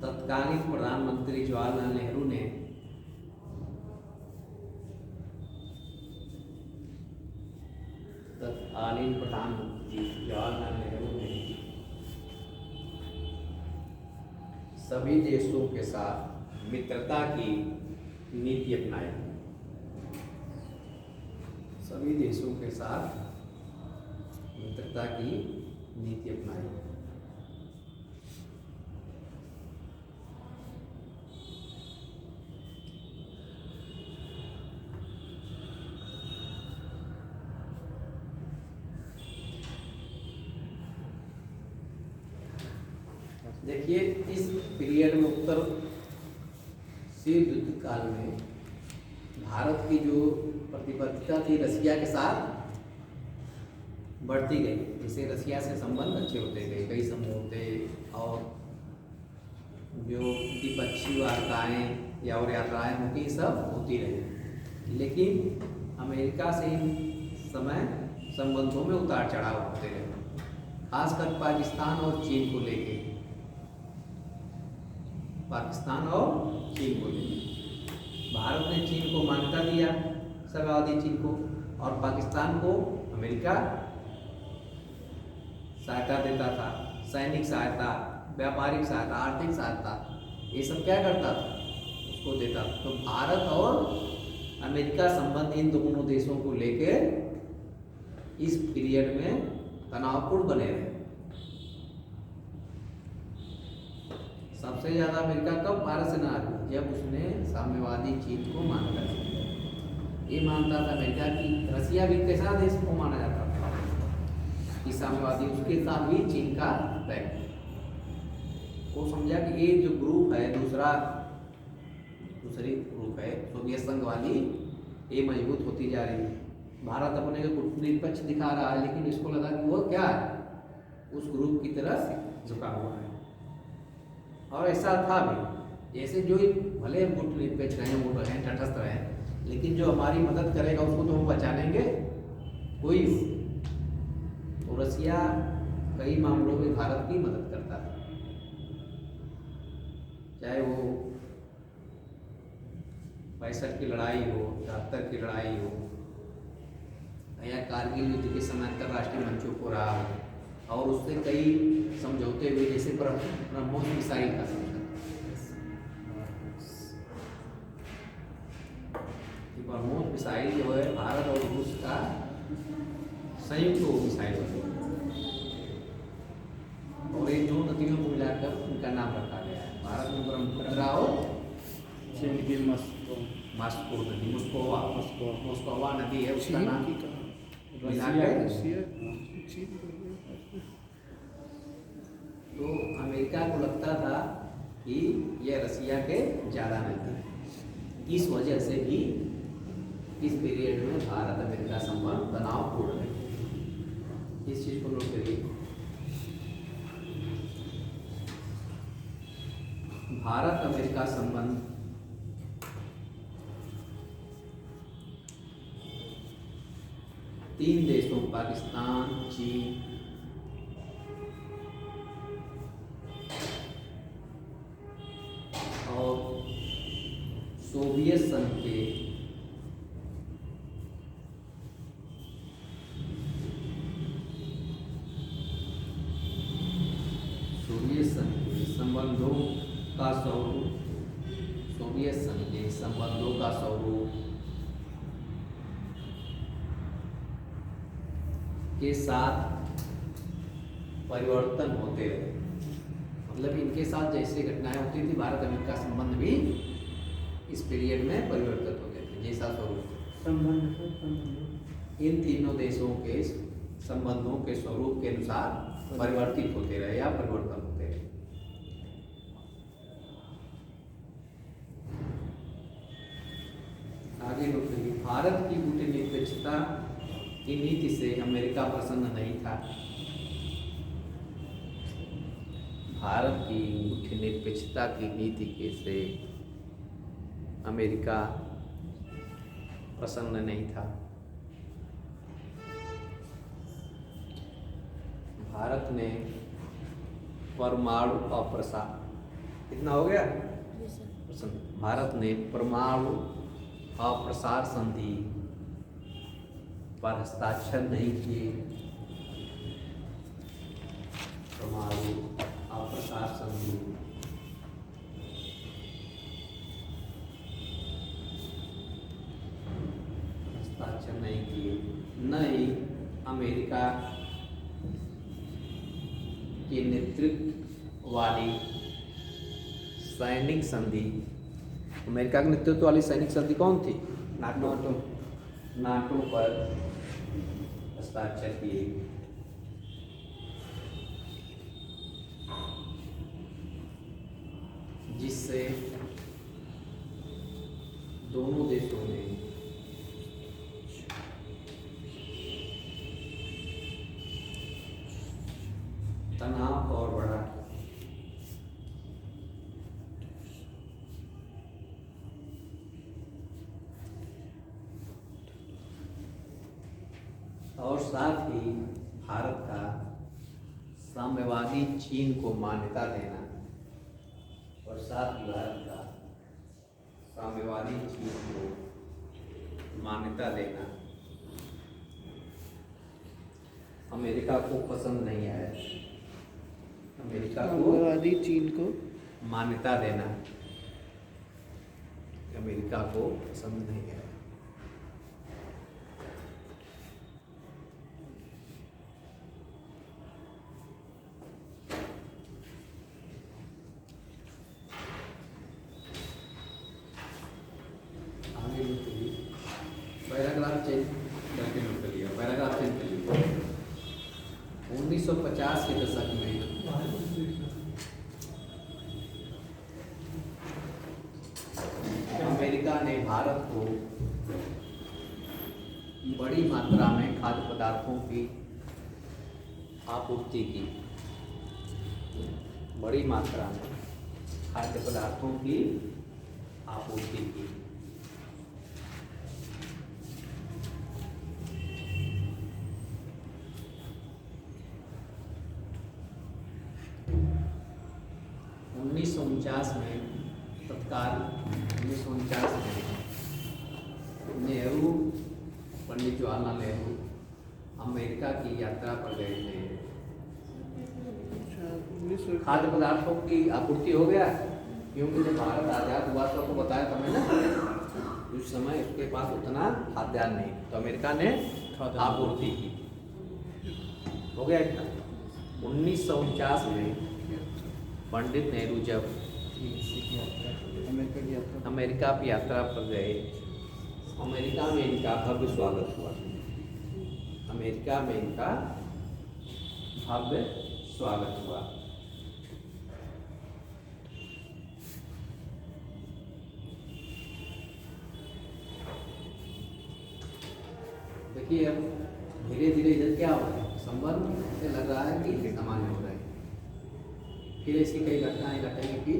तत्कालीन प्रधानमंत्री जवाहरलाल नेहरू ने सभी देशों के साथ मित्रता की नीति अपनाई, सभी देशों के साथ मित्रता की नीति अपनाई। देखिए इस पीरियड में उत्तर शीत युद्ध काल में भारत की जो प्रतिबद्धता थी रसिया के साथ बढ़ती गई। जैसे रसिया से संबंध अच्छे होते गए, कई समझौते और जो द्विपक्षीय वार्ताएं या और यात्राएं होती सब होती रही, लेकिन अमेरिका से इन समय संबंधों में उतार चढ़ाव होते रहे, खासकर पाकिस्तान और चीन को लेके, पाकिस्तान और चीन को लेकर भारत ने चीन को मान्यता दिया, साम्यवादी चीन को, और पाकिस्तान को अमेरिका सहायता देता था, सैनिक सहायता, व्यापारिक सहायता, आर्थिक सहायता, ये सब क्या करता था, उसको देता था। तो भारत और अमेरिका संबंध इन दोनों देशों को लेकर इस पीरियड में तनावपूर्ण बने रहे। सबसे ज़्यादा अमेरिका कब भारत से नाराज हुआ, जब उसने साम्यवादी चीन को मान्यता दी। ये मानता था अमेरिका की रसिया भी कैसा देश को माना जाता था कि साम्यवादी, उसके साथ भी चीन का पैक्ट। वो समझा कि ये जो ग्रुप है दूसरी ग्रुप है सोवियत संघ वाली, ये मजबूत होती जा रही है। भारत अपने को कूटनीतिक दिखा रहा है, लेकिन इसको लगा कि वो क्या है, उस ग्रुप की तरफ झुका हुआ है। और ऐसा था भी, जैसे जो भले हम कूटनीतिक रहे, वो रहें, तटस्थ रहें, लेकिन लेकिन जो हमारी मदद करेगा उसको तो हम बचा लेंगे कोई हो। तो रसिया कई मामलों में भारत की मदद करता था, चाहे वो 65 की लड़ाई हो, 73 की लड़ाई हो, या कारगिल युद्ध के समय अंतर्राष्ट्रीय मंचों को रहा हो, और उससे कई समझौते हुए, जैसे ब्रह्मोस मिसाइल का समझौता। ब्रह्मोस मिसाइल जो है भारत और रूस का संयुक्त मिसाइल है, और इन दो नदियों को मिलाकर उनका नाम रखा गया है। भारत में ब्रह्मपुत्र और चीन की मस्को मास्को नदी, मोस्कोवा नदी है, उसका चीन नाम की कहा मिलाकर रसिया चीन को तो अमेरिका को लगता था कि यह रसिया के ज़्यादा नहीं। इस वजह से भी इस पीरियड में भारत अमेरिका संबंध तनावपूर्ण है। इस चीज़ को नोट करिए। भारत अमेरिका संबंध तीन देशों पाकिस्तान, चीन और सोवियत संघ के संबंधों का स्वरूप, सोवियत संघ के संबंधों का स्वरूप के साथ परिवर्तन होते रहे। मतलब इनके साथ जैसे घटनाएं होती थी, भारत अमेरिका संबंध भी इस पीरियड में परिवर्तित होते थे, जैसा स्वरूप इन तीनों देशों के संबंधों के स्वरूप के अनुसार परिवर्तित होते रहे या परिवर्तन होते रहे। आगे लोग भारत की कूटनीतिकता की नीति से अमेरिका प्रसन्न नहीं था। भारत की कूटनीतिकता की नीति के से अमेरिका प्रसन्न नहीं था। भारत ने परमाणु अप्रसार, कितना हो गया? जी सर। भारत ने परमाणु अप्रसार संधि पर हस्ताक्षर नहीं किए। परमाणु अप्रसार संधि हस्ताक्षर नहीं किए, न ही अमेरिका के नेतृत्व वाली सैनिक संधि। अमेरिका के नेतृत्व वाली सैनिक संधि कौन थी? नाटो पर हस्ताक्षर किए। जिससे दोनों देशों में तनाव और बढ़ा। और साथ ही भारत का साम्यवादी चीन को मान्यता देना, और साथ ही भारत का साम्यवादी चीन को मान्यता देना अमेरिका को पसंद नहीं आया। अमेरिका को साम्यवादी चीन को मान्यता देना अमेरिका को पसंद नहीं आया। पैराग्राफ चेंज करके नोट कर लिया। पैराग्राफ चेंज कर लिया। 1950 के दशक में अमेरिका ने भारत को बड़ी मात्रा में खाद्य पदार्थों की आपूर्ति की। बड़ी मात्रा में खाद्य पदार्थों की आपूर्ति की। में तत्काल 1949 में नेहरू, पंडित जवाहरलाल नेहरू अमेरिका की यात्रा पर गए थे। अच्छा 1900 खाद्य पदार्थों की आपूर्ति हो गया, क्योंकि जब भारत आज़ाद हुआ तो आपको बताया था मैंने, उस समय उसके पास उतना खाद्यान्न नहीं, तो अमेरिका ने आपूर्ति की। हो गया इतना। 1949 में पंडित नेहरू जब अमेरिका की यात्रा अमेरिका की यात्रा पर गए, अमेरिका में इनका भव्य स्वागत हुआ। अमेरिका में इनका भव्य स्वागत हुआ। देखिए अब धीरे धीरे इधर क्या हो रहा है, संबंध से लग रहा है कि सामान्य हो रहा है। फिर ऐसी कई घटनाएं घटेंगी कि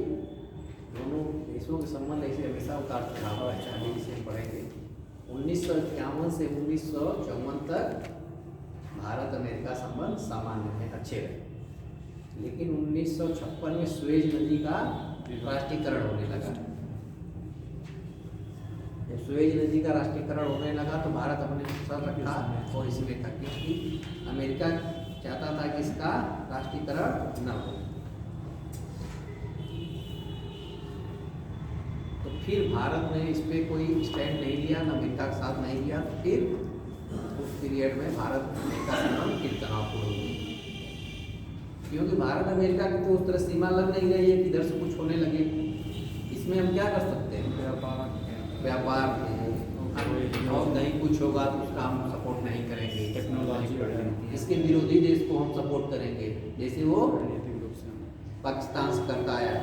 दोनों देशों के संबंध ऐसे हमेशा उतार चढ़ाव है। आगे इसे हम पढ़ेंगे। 1951 से 1954 तक भारत अमेरिका संबंध सामान्य में अच्छे रहे, लेकिन 1956 में सुएज नदी का राष्ट्रीयकरण होने लगा। जब सुएज नदी का राष्ट्रीयकरण होने लगा तो भारत अपने सर रखा और इसमें था, क्योंकि अमेरिका चाहता था कि इसका राष्ट्रीयकरण न हो। तो फिर भारत ने इस पर कोई स्टैंड नहीं लिया, न अमेरिका के साथ नहीं लिया। तो फिर उस पीरियड में भारत अमेरिका संबंध फिर तनावपूर्ण हो गई, क्योंकि भारत अमेरिका की तो उस तरह सीमा लग नहीं रही है कि इधर से कुछ होने लगे। इसमें हम क्या कर सकते हैं? व्यापार हो और कहीं कुछ होगा तो उसका हम सपोर्ट नहीं करेंगे, टेक्नोलॉजी बढ़ेगी, इसके विरोधी देश को हम सपोर्ट करेंगे, जैसे वो राजनीतिक रूप से पाकिस्तान से करता है।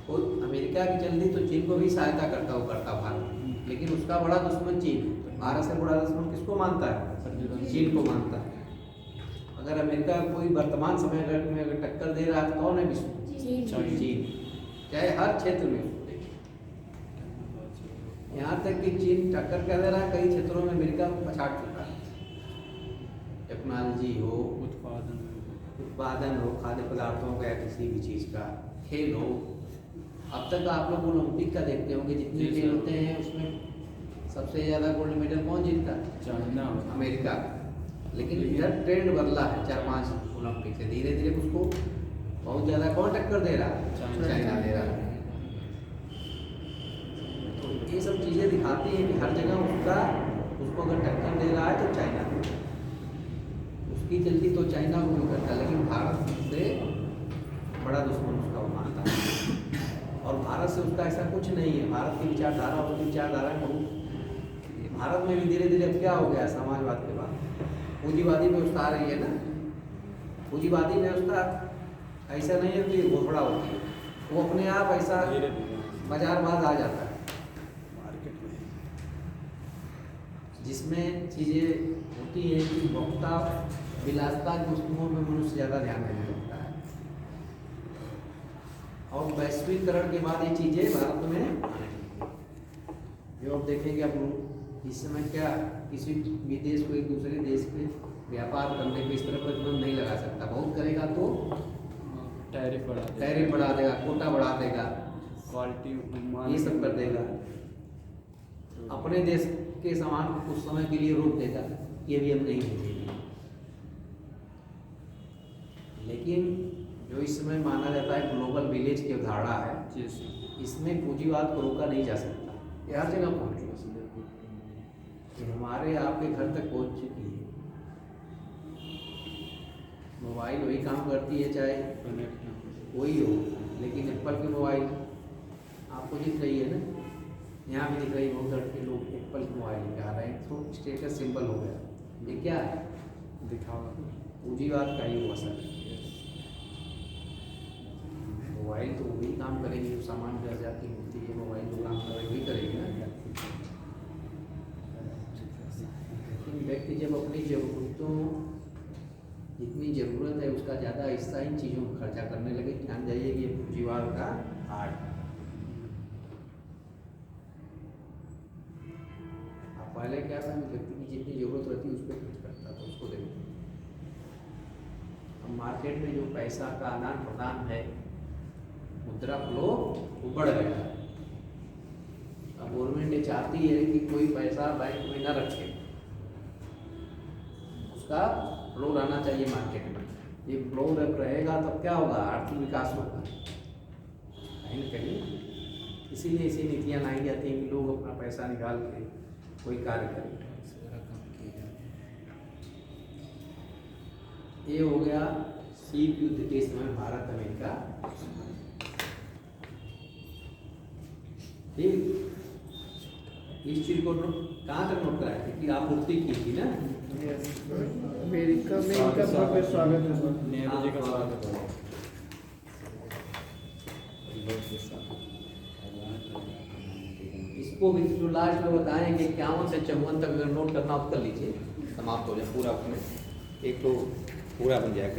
और अमेरिका की चलती तो चीन को भी सहायता करता भारत, लेकिन उसका बड़ा दुश्मन चीन। भारत से बड़ा दुश्मन किसको मानता है? चीन को मानता है। अगर अमेरिका कोई वर्तमान समय में अगर टक्कर दे रहा है तो कौन है विश्व? चीन। चाहे हर क्षेत्र में यहाँ तक कि चीन टक्कर क्या दे रहा है, कई क्षेत्रों में अमेरिका पछाड़ चुका है। टेक्नोलॉजी हो, उत्पादन हो, खाद्य पदार्थों का या किसी भी चीज़ का, खेल हो। अब तक आप लोग ओलंपिक का देखते होंगे, जितने खेल होते हैं उसमें सबसे ज़्यादा गोल्ड मेडल कौन जीतता है? China, America. लेकिन इधर ट्रेंड बदला है 4-5 ओलंपिक से, धीरे धीरे उसको बहुत ज़्यादा कौन टक्कर दे रहा है? चाइना दे रहा है। तो ये सब चीज़ें दिखाती हैं कि हर जगह उसको अगर टक्कर दे रहा है तो चाइना उसकी जल्दी तो चाइना को भी करता है, लेकिन भारत से बड़ा दुश्मन उसका वो मानता है। और भारत से उसका ऐसा कुछ नहीं है। भारत की विचारधारा उसकी विचारधारा बहुत, भारत में भी धीरे धीरे अब क्या हो गया समाजवाद के बाद पूंजीवादी व्यवस्था आ रही है ना। पूंजीवादी व्यवस्था ऐसा नहीं है कि घोषणा होती है, वो अपने आप ऐसा बाजारवाद आ जाता है मार्केट में, जिसमें चीज़ें होती हैं कि भोक्ता विलासता की वस्तुओं में मनुष्य ज़्यादा ध्यान देने लगता है। और वैश्वीकरण के बाद ये चीज़ें भारत में आने लगी। जो आप देखेंगे आप लोग इस समय क्या किसी भी देश को एक दूसरे देश पे व्यापार करने पे इस तरह प्रतिबंध नहीं लगा सकता। बहुत करेगा तो टैरिफ बढ़ा देगा, कोटा बढ़ा देगा, क्वालिटी ये सब कर देगा। अपने देश के सामान को कुछ समय के लिए रोक देगा, ये भी हम नहीं भेजेंगे। लेकिन जो इस समय माना जाता है ग्लोबल विलेज की अवधारणा है, इसमें पूंजीवाद को रोका नहीं जा सकता। ये हर जगह पहुँच चुका है, हमारे आपके घर तक पहुँच चुकी है। मोबाइल वही काम करती है चाहे कोई हो, लेकिन एप्पल की मोबाइल आपको दिख रही है ना, यहाँ भी दिख रही है। बहुत लड़के लोग एप्पल की मोबाइल लेके आ रहे हैं, तो स्टेटस सिंपल हो गया। ये क्या है? दिखावा, पूंजीवाद का ही वो असर है। मोबाइल तो वही काम करेगी जो सामान घर जाती होती है, मोबाइल तो काम वही करेगी ना। लेकिन व्यक्ति जब अपनी ज़रूरतों जितनी ज़रूरत है उसका ज़्यादा हिस्सा इन चीज़ों को खर्चा करने लगे, ध्यान जाइए कि ये पूंजीवाद का आर्ट। आप पहले क्या था, व्यक्ति की जितनी ज़रूरत रहती है उस पर खर्च करता था, उसको देखो। अब मार्केट में जो पैसा का आदान प्रदान है वो मुद्रा फ्लो वो बढ़ गया। अब गवर्नमेंट ये चाहती है कि कोई पैसा बैंक में न रखे, उसका फ्लो रहना चाहिए मार्केट में। ये फ्लो रहेगा तब क्या होगा, आर्थिक विकास होगा कहीं न कहीं। इसीलिए ऐसी नीतियाँ लाई जाती हैं कि लोग अपना पैसा निकाल के कोई कार्य करें। ये हो गया शीत युद्ध के समय भारत अमेरिका। ठीक, इस चीज को कहाँ तक नोट कराए थे कि आपूर्ति की थी ना। अमेरिका में इनका भव्य स्वागत है सर। नेहरू जी का स्वागत है। इसको भी जो लास्ट में बताएं कि 51 से 54 तक अगर नोट करना हो तो कर लीजिए, समाप्त हो जाए पूरा अपने एक तो पूरा बन जाएगा।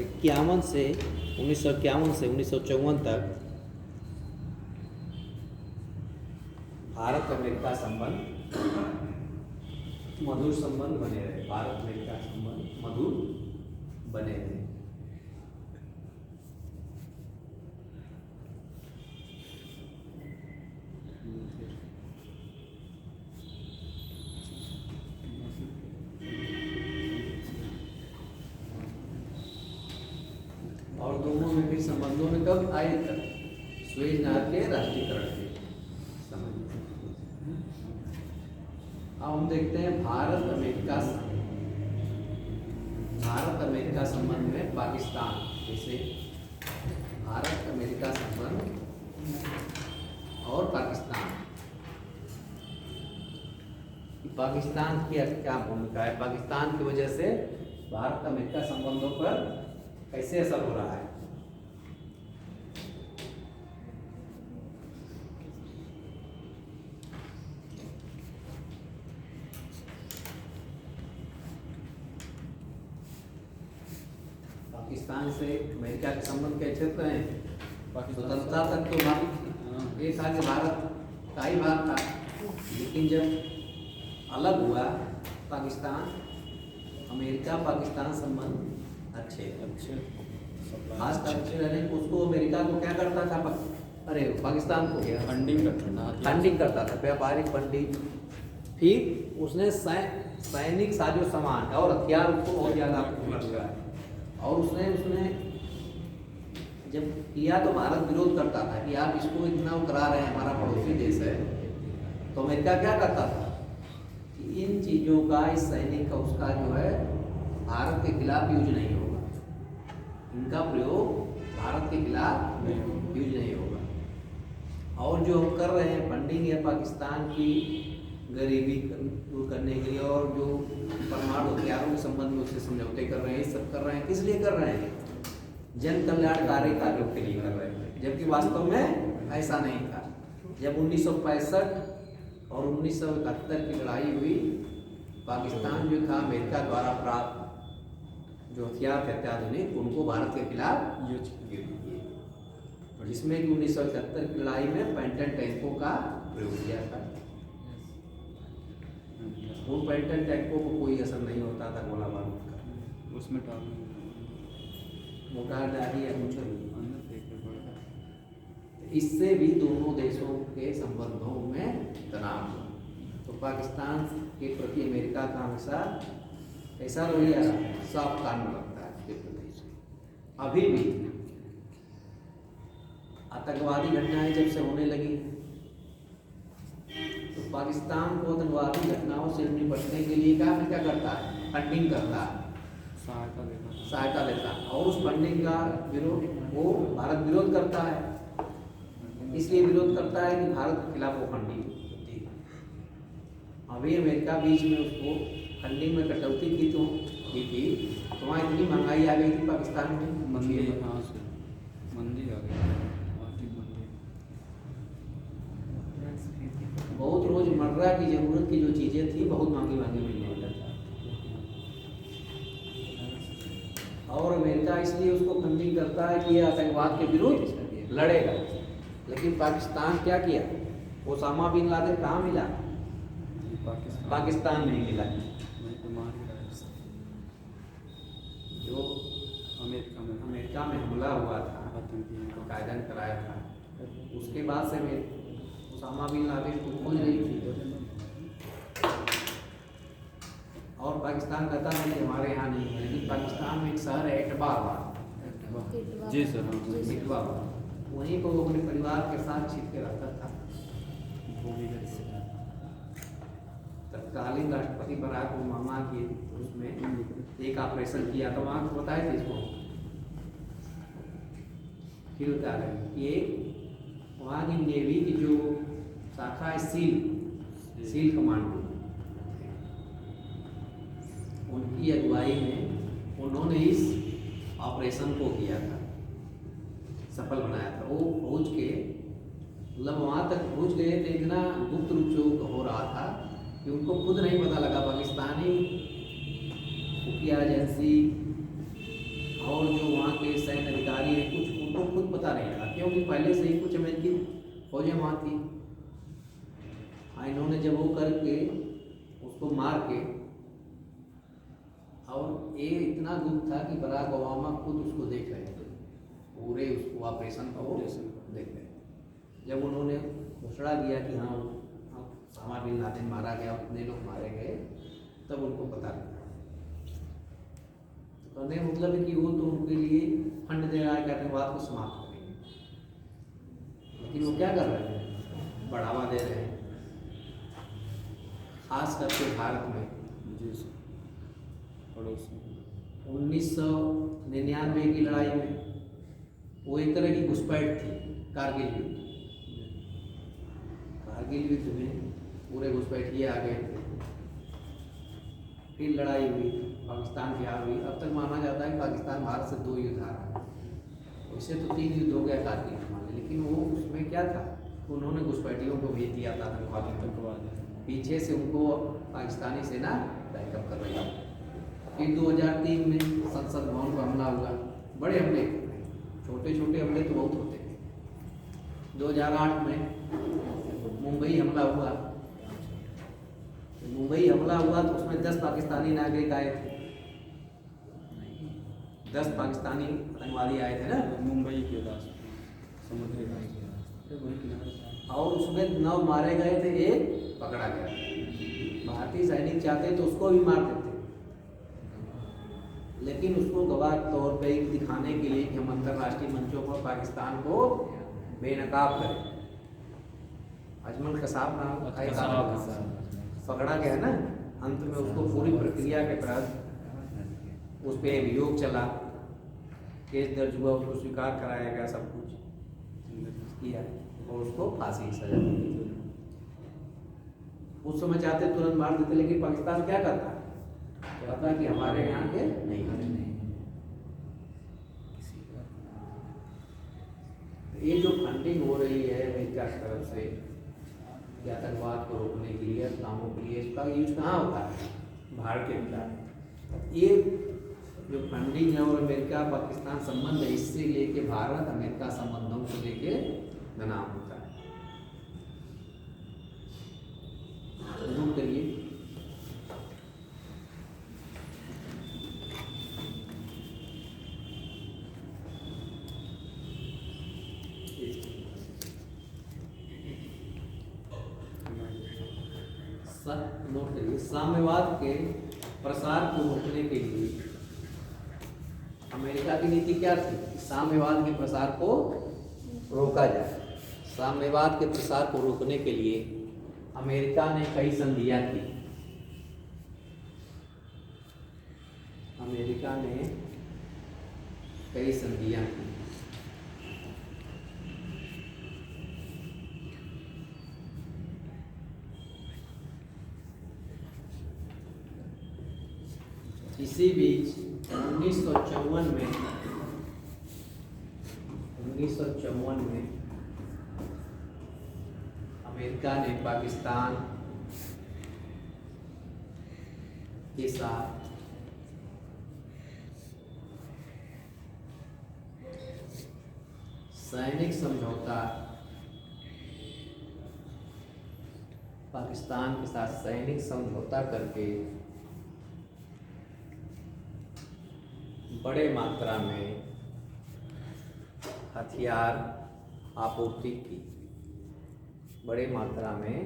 1951 से 1954 तक भारत अमेरिका संबंध मधुर संबंध बने रहे। भारत अमेरिका संबंध मधुर बने रहे। और दोनों में भी संबंधों में कब आए तक स्वेज नहर के राष्ट्रीयकरण के समय। अब हम देखते हैं भारत अमेरिका संबंध में पाकिस्तान, जैसे भारत अमेरिका संबंध और पाकिस्तान की क्या भूमिका है, पाकिस्तान की वजह से भारत अमेरिका संबंधों पर कैसे असर हो रहा है। पाकिस्तान से अमेरिका के संबंध कैसे रहे हैं, स्वतंत्रता तक तो भारत ये था कि भारत का ही भाग था, लेकिन जब अलग हुआ पाकिस्तान, अमेरिका पाकिस्तान संबंध अच्छे आज तक अच्छे रहने को उसको अमेरिका को क्या करता था, अरे पाकिस्तान को फंडिंग करता था, व्यापारिक फंडिंग। फिर उसने सैनिक साजो सामान और हथियार उसको बहुत ज़्यादा उपलब्ध कराए। और उसने जब किया तो भारत विरोध करता था कि आप इसको इतना करा रहे हैं, हमारा पड़ोसी देश है। तो अमेरिका क्या करता था कि इन चीज़ों का, इस सैनिक का, उसका जो है भारत के खिलाफ यूज नहीं होगा, इनका प्रयोग भारत के खिलाफ यूज नहीं होगा। और जो हम कर रहे हैं फंडिंग है पाकिस्तान की गरीबी दूर करने के लिए, और जो परमाणु हथियारों के संबंध में उससे समझौते कर रहे हैं, सब कर रहे हैं, किस लिए कर रहे हैं, जन कल्याणकारी कार्यों के लिए कर रहे हैं। जबकि वास्तव में ऐसा नहीं था। जब 1965 और 1971 की लड़ाई हुई, पाकिस्तान जो था अमेरिका द्वारा प्राप्त जो हथियार थे अत्याधुनिक, उनको भारत के खिलाफ यूज किए, जिसमें कि 1971 की लड़ाई में पेंटन टैंकों का प्रयोग किया था। उन पेंटन टैंकों को कोई असर नहीं होता था गोला बारूद का, उसमें मोटार डाली या कुछ नहीं। अंदर फेंकना पड़ता है। इससे भी दोनों देशों के संबंधों में तनाव हुआ। तो पाकिस्तान के प्रति अमेरिका का हमेशा ऐसा रवैया साफ कान में लगता है उसके प्रति। अभी भी आतंकवादी घटनाएं जब से होने लगी, तो पाकिस्तान को आतंकवादी घटनाओं से निपटने के लिए क्या करता है, फंडिंग करता है, सहायता देता है। और उस फंडिंग का विरोध वो भारत विरोध करता है। इसलिए विरोध करता है कि भारत के खिलाफ वो फंडिंग होती है। अभी अमेरिका बीच में उसको फंडिंग में कटौती की थी, तो वहाँ इतनी महंगाई आ गई थी पाकिस्तान में, मंदी आ गई, बहुत रोजमर्रा की जरूरत की जो चीज़ें थी बहुत महंगी मिलने लगा। और अमेरिका इसलिए उसको फंडिंग करता है कि ये आतंकवाद के विरुद्ध लड़ेगा। लेकिन पाकिस्तान क्या किया, ओसामा बिन लादेन कहाँ मिला, पाकिस्तान में ही मिला। जो अमेरिका में हमला हुआ था, कायदा ने कराया था, उसके बाद से मैं उसामा बिन लादेन को खोज रही थी और पाकिस्तान कहता नहीं कि हमारे यहाँ नहीं है, लेकिन पाकिस्तान में एक शहर है एटबाबाद, जी सर, हाँ। एटबाबाद, वहीं को वो अपने परिवार के साथ छिप के रहता था। वो भी कैसे? तत्कालीन राष्ट्रपति बराक ओबामा के उसमें एक ऑपरेशन किया था, वहाँ बताए थे इसको, फिर बता रहे हैं कि एक वहाँ की नेवी की जो शाखा है सील कमांडो, उनकी अगुवाई में उन्होंने इस ऑपरेशन को किया था, सफल बनाया था। वो पहुँच के मतलब वहाँ तक पहुँच गए थे, इतना गुप्त रूप से हो रहा था कि उनको खुद नहीं पता लगा, पाकिस्तानी खुफिया एजेंसी और जो वहाँ के सैन्य अधिकारी हैं कुछ उनको खुद पता नहीं लगा, क्योंकि पहले से ही कुछ अमेरिकी फौजें वहाँ थी। इन्होंने जब वो करके उसको मार के, और ये इतना गुप्त था कि बराक ओबामा खुद उसको देख रहे थे, पूरे उसको ऑपरेशन का वो देख रहे थे। जब उन्होंने घोषणा किया कि हाँ उसामा बिन लादेन मारा गया, उतने लोग मारे गए, तब उनको पता लगा। कहने का मतलब है कि वो तो उनके लिए फंड दे रहा है कि आतंकवाद को समाप्त करेंगे, लेकिन वो क्या कर रहे हैं, बढ़ावा दे रहे हैं, खास करके भारत में। जी सर, पड़ोस में 1999 की लड़ाई में वो एक तरह की घुसपैठ थी, कारगिल युद्ध। कारगिल युद्ध में पूरे घुसपैठिए आ गए थे, फिर लड़ाई हुई, पाकिस्तान की हार हुई। अब तक माना जाता है कि पाकिस्तान भारत से 2 युद्ध हारा है, वैसे तो 3 युद्ध हो गया कारगिल में, लेकिन वो उसमें क्या था, उन्होंने घुसपैठियों को भेज दिया था आतंकवाद, पीछे से उनको पाकिस्तानी सेना बैकअप कर रही है। फिर 2003 में संसद भवन पर हमला हुआ, बड़े हमले, छोटे छोटे हमले तो बहुत होते थे। 2008 में मुंबई हमला हुआ, मुंबई हमला हुआ तो उसमें 10 पाकिस्तानी नागरिक आए थे, 10 पाकिस्तानी आतंकवादी आए थे ना मुंबई के रास्ते समुद्री रास्ते, और उसमें 9 मारे गए थे, 1 पकड़ा गया। भारतीय सैनिक चाहते तो उसको भी मार देते, लेकिन उसको गवाह के तौर पे दिखाने के लिए कि हम अंतर्राष्ट्रीय मंचों पर पाकिस्तान को बेनकाब करें। अजमल कसाब नाम का एक आदमी पकड़ा गया ना, अंत में उसको पूरी प्रक्रिया के तहत उस पर अभियोग चला, केस दर्ज हुआ, उसको स्वीकार कराया गया, सब कुछ किया और उसको फांसी की सजा दी। उस समय चाहते तुरंत मार देते, लेकिन पाकिस्तान क्या करता है, कहता कि हमारे यहाँ के नहीं। ये जो फंडिंग हो रही है अमेरिका की तरफ से आतंकवाद को रोकने के लिए, कामों के लिए, इसका यूज कहाँ होता है, भारत के खिलाफ। ये जो फंडिंग है और अमेरिका पाकिस्तान संबंध है, इससे लेके भारत अमेरिका संबंधों को लेके बनाम होता है। जरूर करिए। नोट करिए, साम्यवाद के प्रसार को रोकने के लिए अमेरिका की नीति क्या थी, साम्यवाद के प्रसार को रोका जाए। साम्यवाद के प्रसार को रोकने के लिए अमेरिका ने कई संधियां की। अमेरिका ने कई संधियां की। इसी बीच 1954 में अमेरिका ने पाकिस्तान के साथ सैनिक समझौता, पाकिस्तान के साथ सैनिक समझौता करके बड़े मात्रा में हथियार आपूर्ति की, बड़े मात्रा में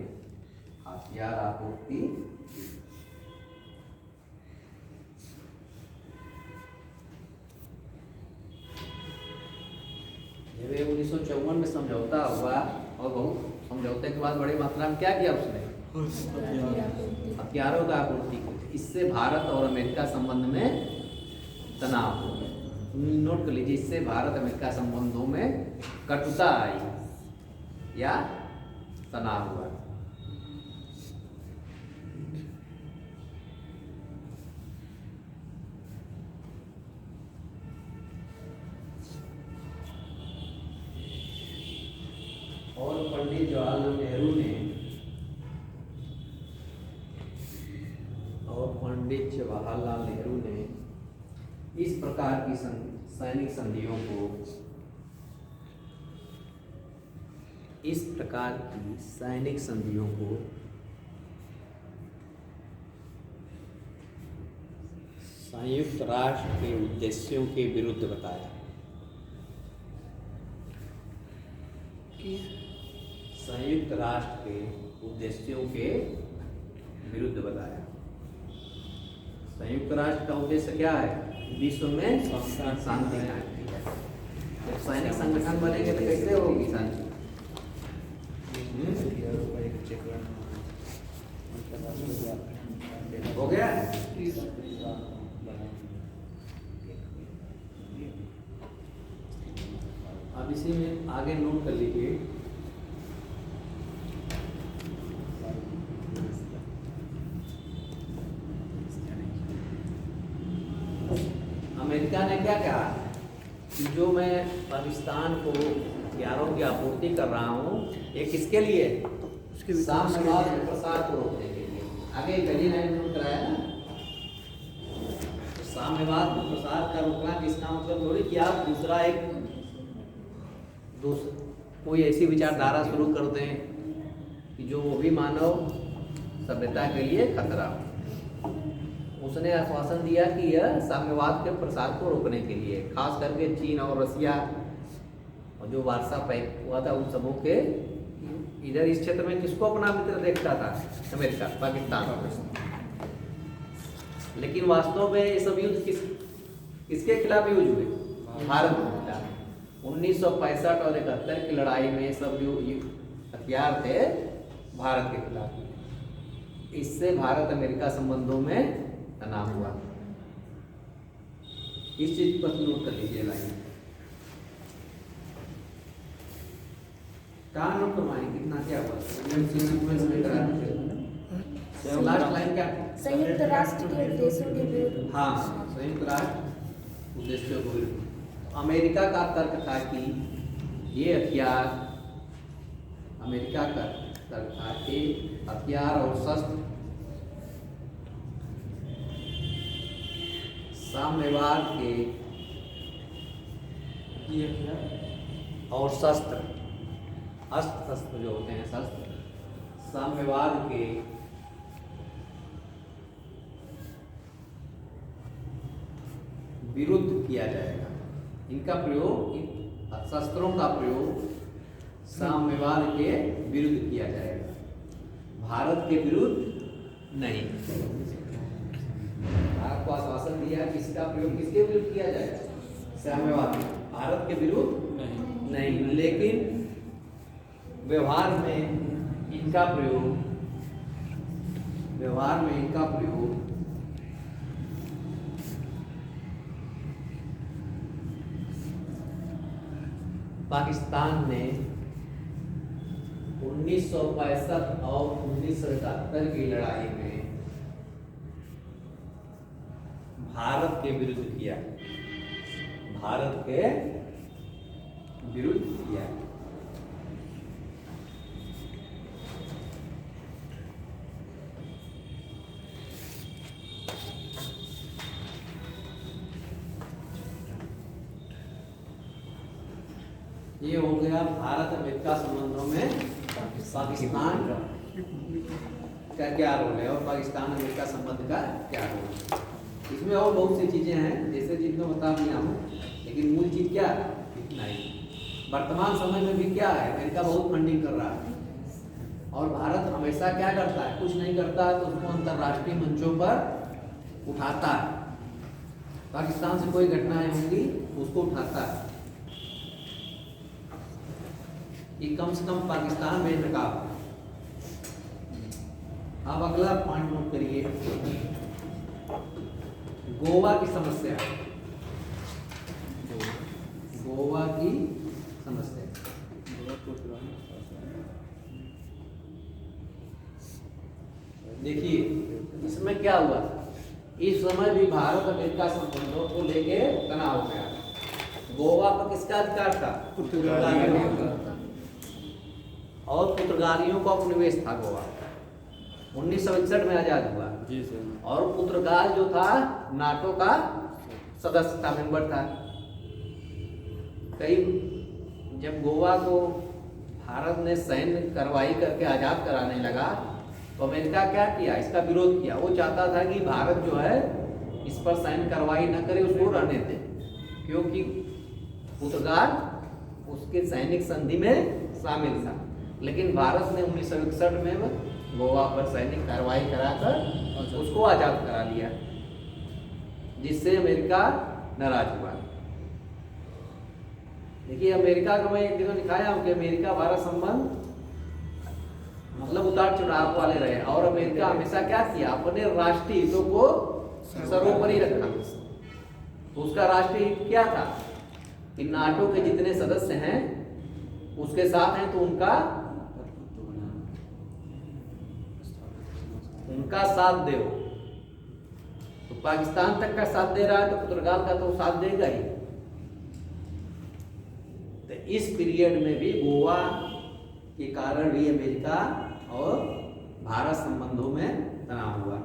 हथियार आपूर्ति की। जब 1954 में समझौता हुआ और बहुत समझौते के बाद बड़ी मात्रा में क्या किया उसने? हथियारों का आपूर्ति की। इससे भारत और अमेरिका संबंध में तनाव हो गया। नोट कर लीजिए, इससे भारत अमेरिका संबंधों में कटुता आई या तनाव हुआ। और पंडित जवाहरलाल नेहरू ने इस प्रकार की सैनिक संधियों को संयुक्त राष्ट्र के उद्देश्यों के विरुद्ध बताया। संयुक्त राष्ट्र के उद्देश्यों के विरुद्ध बताया। संयुक्त राष्ट्र का उद्देश्य क्या है? विश्व में शांति कायम की जाए। जब सैनिक संगठन बनेंगे तो कैसे होगी शांति? हो गया? अब इसी में आगे नोट कर लीजिए। अमेरिका ने क्या कहा कि जो मैं पाकिस्तान को हथियारों की आपूर्ति कर रहा हूँ, ये किसके लिए? साम्यवाद के प्रसार को रोकने के लिए। आगे गली ने नोट कराया ना, तो साम्यवाद के प्रसार का रोकना किसका मतलब थोड़ी कि आप कोई ऐसी विचारधारा शुरू कर दें कि जो वो भी मानव सभ्यता के लिए खतरा हो। उसने आश्वासन दिया कि यह साम्यवाद के प्रसार को रोकने के लिए, खास करके चीन और रसिया और जो वार्सा पैक्ट हुआ था उन सबों के इधर इस क्षेत्र में किसको अपना मित्र देखता था? अमेरिका, पाकिस्तान। लेकिन वास्तव में ये सब युद्ध किसके खिलाफ युद्ध हुए? भारत के खिलाफ। 1965 और 71 की लड़ाई में सब जो हथियार थे भारत के खिलाफ। इससे भारत अमेरिका संबंधों में तनाव हुआ। इस चीज पर नोट कर लीजिए लाइन। कहाँ नोट करवाएं? कितना क्या हुआ? लास्ट लाइन क्या? संयुक्त राष्ट्र के उद्देश्यों के विरुद्ध। हाँ, संयुक्त राष्ट्र उद्देश्यों के विरुद्ध। अमेरिका का तर्क था कि ये हथियार, अमेरिका का तर्क था कि हथियार और शस्त्र साम्यवाद के और शस्त्र, अस्त्र शस्त्र जो होते हैं, शस्त्र साम्यवाद के विरुद्ध किया जाएगा। इनका प्रयोग, शस्त्रों का प्रयोग साम्यवाद के विरुद्ध किया जाएगा, भारत के विरुद्ध नहीं। भारत को आश्वासन दिया कि इसका प्रयोग किसके विरुद्ध किया जाएगा? साम्यवाद, भारत के विरुद्ध नहीं। लेकिन व्यवहार में इनका प्रयोग पाकिस्तान ने 1965 और 1971 की लड़ाई में भारत के विरुद्ध किया। ये हो गया भारत अमेरिका संबंधों में पाकिस्तान का क्या रोल है और पाकिस्तान अमेरिका संबंध का क्या रोल है। इसमें और बहुत सी चीजें हैं, जैसे जिनको बता दिया हूँ, लेकिन मूल चीज क्या है? इतना ही। वर्तमान समय में भी क्या है, अमेरिका बहुत फंडिंग कर रहा है और भारत हमेशा क्या करता है, कुछ नहीं करता है तो उसको अंतर्राष्ट्रीय मंचों पर उठाता है। पाकिस्तान से कोई घटनाएं होंगी उसको उठाता है कि कम से कम पाकिस्तान में नकाब। अब अगला पॉइंट नोट करिए, गोवा की समस्या। गोवा की समस्या देखिए, इसमें क्या हुआ, इस समय भी भारत अमेरिका संबंधों को लेके तनाव हो गया। गोवा पर किसका अधिकार था, पुर्तगालियों का, और पुर्तगालियों का उपनिवेश था गोवा। 1961 में आजाद हुआ जी सर। और पुर्तगाल जो था नाटो का सदस्य था, मेंबर था। कई जब गोवा को भारत ने सैन्य कार्रवाई करके आजाद कराने लगा तो अमेरिका क्या किया, इसका विरोध किया। वो चाहता था कि भारत जो है इस पर सैन्य कार्रवाई न करे, उसको रहने दे, क्योंकि पुर्तगाल उसके सैनिक संधि में शामिल था। लेकिन भारत ने 1961 में गोवा पर सैनिक कार्रवाई कराकर उसको आजाद करा लिया, जिससे अमेरिका नाराज हुआ। देखिए, अमेरिका को मैं एक दिन दिखाया हूं कि अमेरिका भारत संबंध मतलब उतार चढ़ाव वाले रहे, और अमेरिका हमेशा क्या किया, अपने राष्ट्रीय हितों को सर्वोपरि रखा। तो उसका राष्ट्रीय हित क्या था कि नाटो के जितने सदस्य हैं उसके साथ हैं, तो उनका साथ दो। तो पाकिस्तान तक का साथ दे रहा है तो पुर्तगाल का तो साथ देगा ही। तो इस पीरियड में भी गोवा के कारण भी अमेरिका और भारत संबंधों में तनाव हुआ।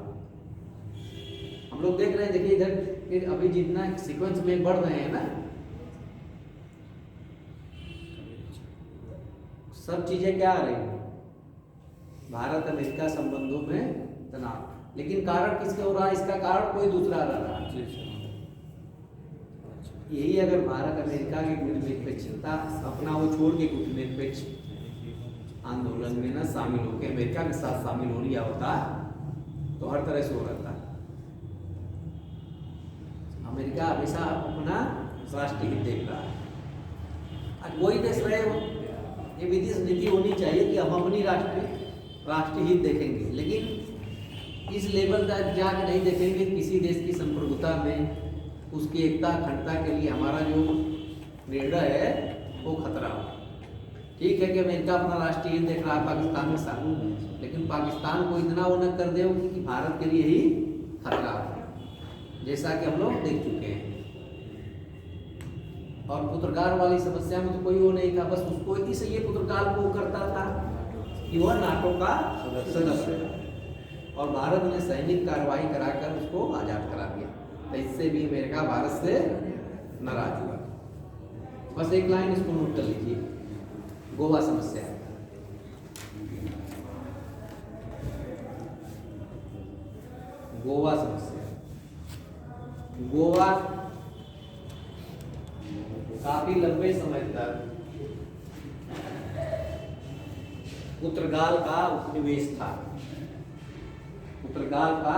हम लोग देख रहे हैं, देखिए इधर फिर अभी जितना सीक्वेंस में बढ़ रहे हैं ना, सब चीजें क्या आ रही हैं, भारत अमेरिका संबंधों में तनाव। लेकिन कारण किसके हो रहा है, इसका कारण कोई दूसरा रहा है। जी सर। यही अगर भारत अमेरिका की गुटनिरपेक्षता अपना वो छोड़ के गुटनिरपेक्ष आंदोलन में ना शामिल होकर अमेरिका के साथ शामिल हो लिया होता तो हर तरह से हो रहता। अमेरिका हमेशा अपना राष्ट्रीय हित देख रहा है। आज वही देश रहे हो, ये विदेश नीति होनी चाहिए कि हम अपनी राष्ट्रीय हित देखेंगे, लेकिन इस लेवल तक जाके नहीं देखेंगे। किसी देश की संप्रभुता में, उसकी एकता अखंडता के लिए हमारा जो निर्णय है वो खतरा हो। ठीक है कि अमेरिका अपना राष्ट्रीय हित देख रहा है पाकिस्तान के साथ, लेकिन पाकिस्तान को इतना वो न कर दे कि भारत के लिए ही खतरा हो, जैसा कि हम लोग देख चुके हैं। और पुर्तगाल वाली समस्या में तो कोई वो नहीं था, बस उसको इसलिए पुर्तगाल को करता था कि वह नाटो का सदस्य है, और भारत ने सैनिक कार्रवाई कराकर उसको आजाद करा दिया। तो इससे भी अमेरिका भारत से नाराज हुआ। बस एक लाइन इसको नोट कर लीजिए, गोवा समस्या। गोवा समस्या, गोवा काफी लंबे समय तक पुर्तगाल का उपनिवेश था। पुर्तगाल का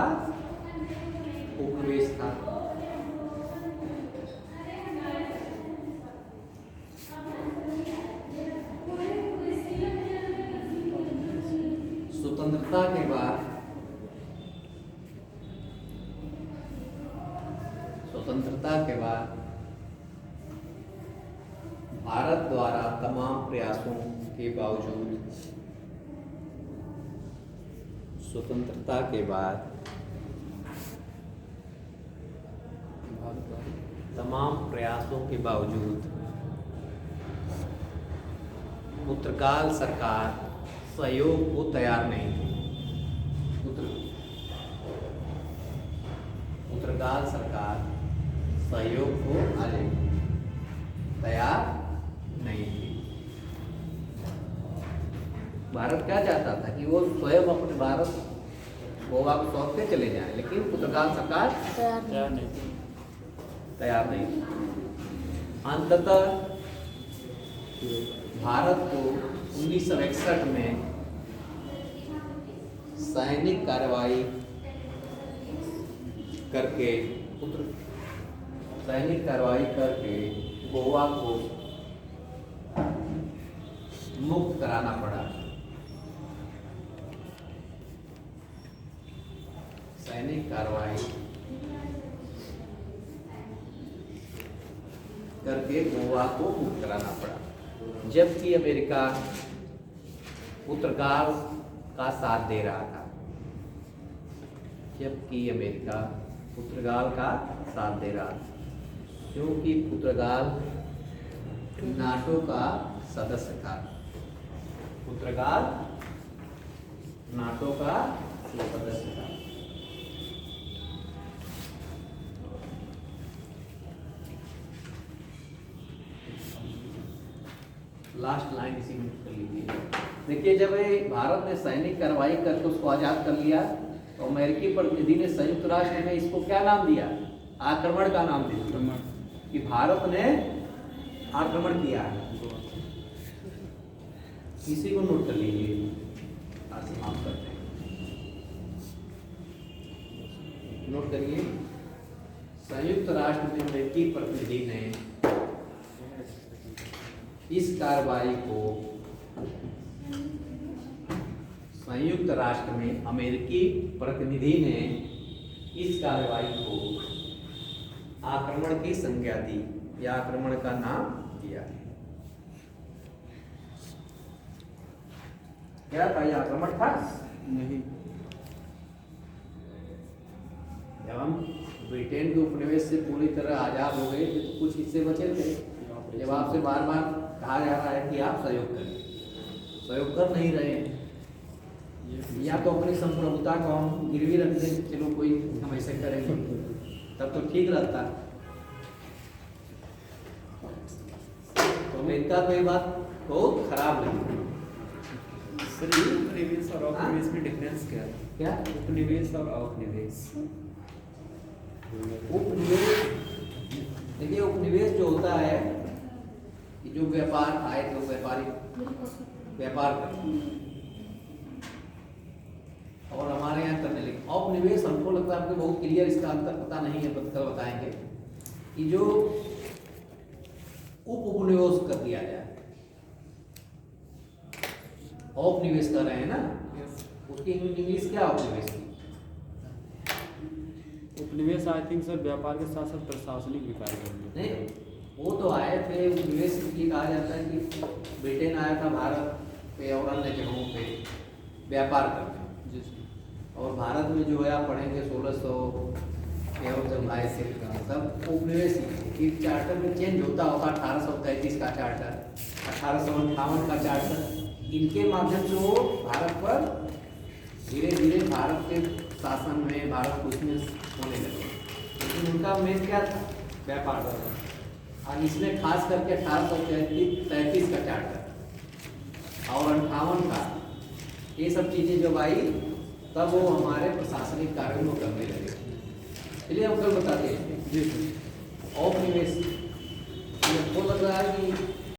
उपनिवेश था। स्वतंत्रता के बाद भारत द्वारा तमाम प्रयासों के बावजूद, स्वतंत्रता के बाद तमाम प्रयासों के बावजूद पुर्तगाल सरकार सहयोग को तैयार नहीं थी। पुर्तगाल सरकार सहयोग को तैयार नहीं थी। भारत क्या चाहता था कि वो स्वयं अपने भारत गोवा को सौंप के चले जाएं, लेकिन पुर्तगाल सरकार तैयार नहीं। अंततः भारत को 1961 में सैनिक कार्रवाई करके गोवा को मुक्त कराना पड़ा। सैनिक कार्रवाई करके गोवा को मुक्त कराना पड़ा, जबकि अमेरिका पुर्तगाल का साथ दे रहा था। क्योंकि पुर्तगाल नाटो का सदस्य था। लास्ट लाइन इसी में कर लीजिए। देखिए, जब ये भारत ने सैनिक कार्रवाई करके उसको आजाद कर लिया तो अमेरिकी प्रतिनिधि ने संयुक्त राष्ट्र में इसको क्या नाम दिया? आक्रमण का नाम दिया कि भारत ने आक्रमण किया है। इसी को नोट कर लीजिए। आज समाप्त करते हैं। नोट करिए, संयुक्त राष्ट्र में अमेरिकी प्रतिनिधि ने इस कार्रवाई को संयुक्त राष्ट्र में अमेरिकी प्रतिनिधि ने इस कार्रवाई को आक्रमण की संज्ञा दी या आक्रमण का नाम दिया। क्या था? यह आक्रमण था नहीं। जब हम ब्रिटेन के उपनिवेश से पूरी तरह आजाद हो गए तो कुछ हिस्से बचे थे। जब आपसे बार बार कहा जा रहा है कि आप सहयोग करें, सहयोग कर नहीं रहे हैं, या तो अपनी संप्रभुता को हम गिरवी रख दें, चलो कोई हम ऐसे करेंगे, तब तो ठीक रहता। तो अमेरिका को ये बात बहुत खराब लगी। सर, ये उपनिवेश और औपनिवेश में डिफरेंस क्या है? क्या? उपनिवेश और औपनिवेश। उपनिवेश, देखिए, उपनिवेश जो होता है कि जो व्यापार आए तो व्यापार करते और हमारे यहाँ करने लगे। औपनिवेश हमको लगता है आपको बहुत क्लियर इसका अंतर पता नहीं है, कल बताएंगे कि जो उपनिवेश कर दिया जाए। औपनिवेश कर रहे हैं ना, उसकी इंग्लिश क्या उपनिवेश की? उपनिवेश आई थिंक सर व्यापार के साथ साथ प्रशासनिक भी कार्य करते हैं। नहीं, वो तो आए थे उपनिवेश, इसलिए कहा जाता है कि ब्रिटेन आया था भारत पे और अन्य जगहों पे व्यापार करने। और भारत में जो है आप पढ़ेंगे 1600 और जब आए थे सब उपनिवेश ही। चार्टर में चेंज होता होता 1833 का चार्टर, 1858 का चार्टर, इनके माध्यम से वो भारत पर धीरे धीरे भारत के शासन में भारत को उसमें होने लगे। लेकिन उनका मेन क्या था? व्यापार। और इसमें खास करके 1833 का चार्टर और 58 का, ये सब चीज़ें जब आई तब वो हमारे प्रशासनिक कार्यों को करने लगे। चलिए हम कल बताते हैं। औपनिवेश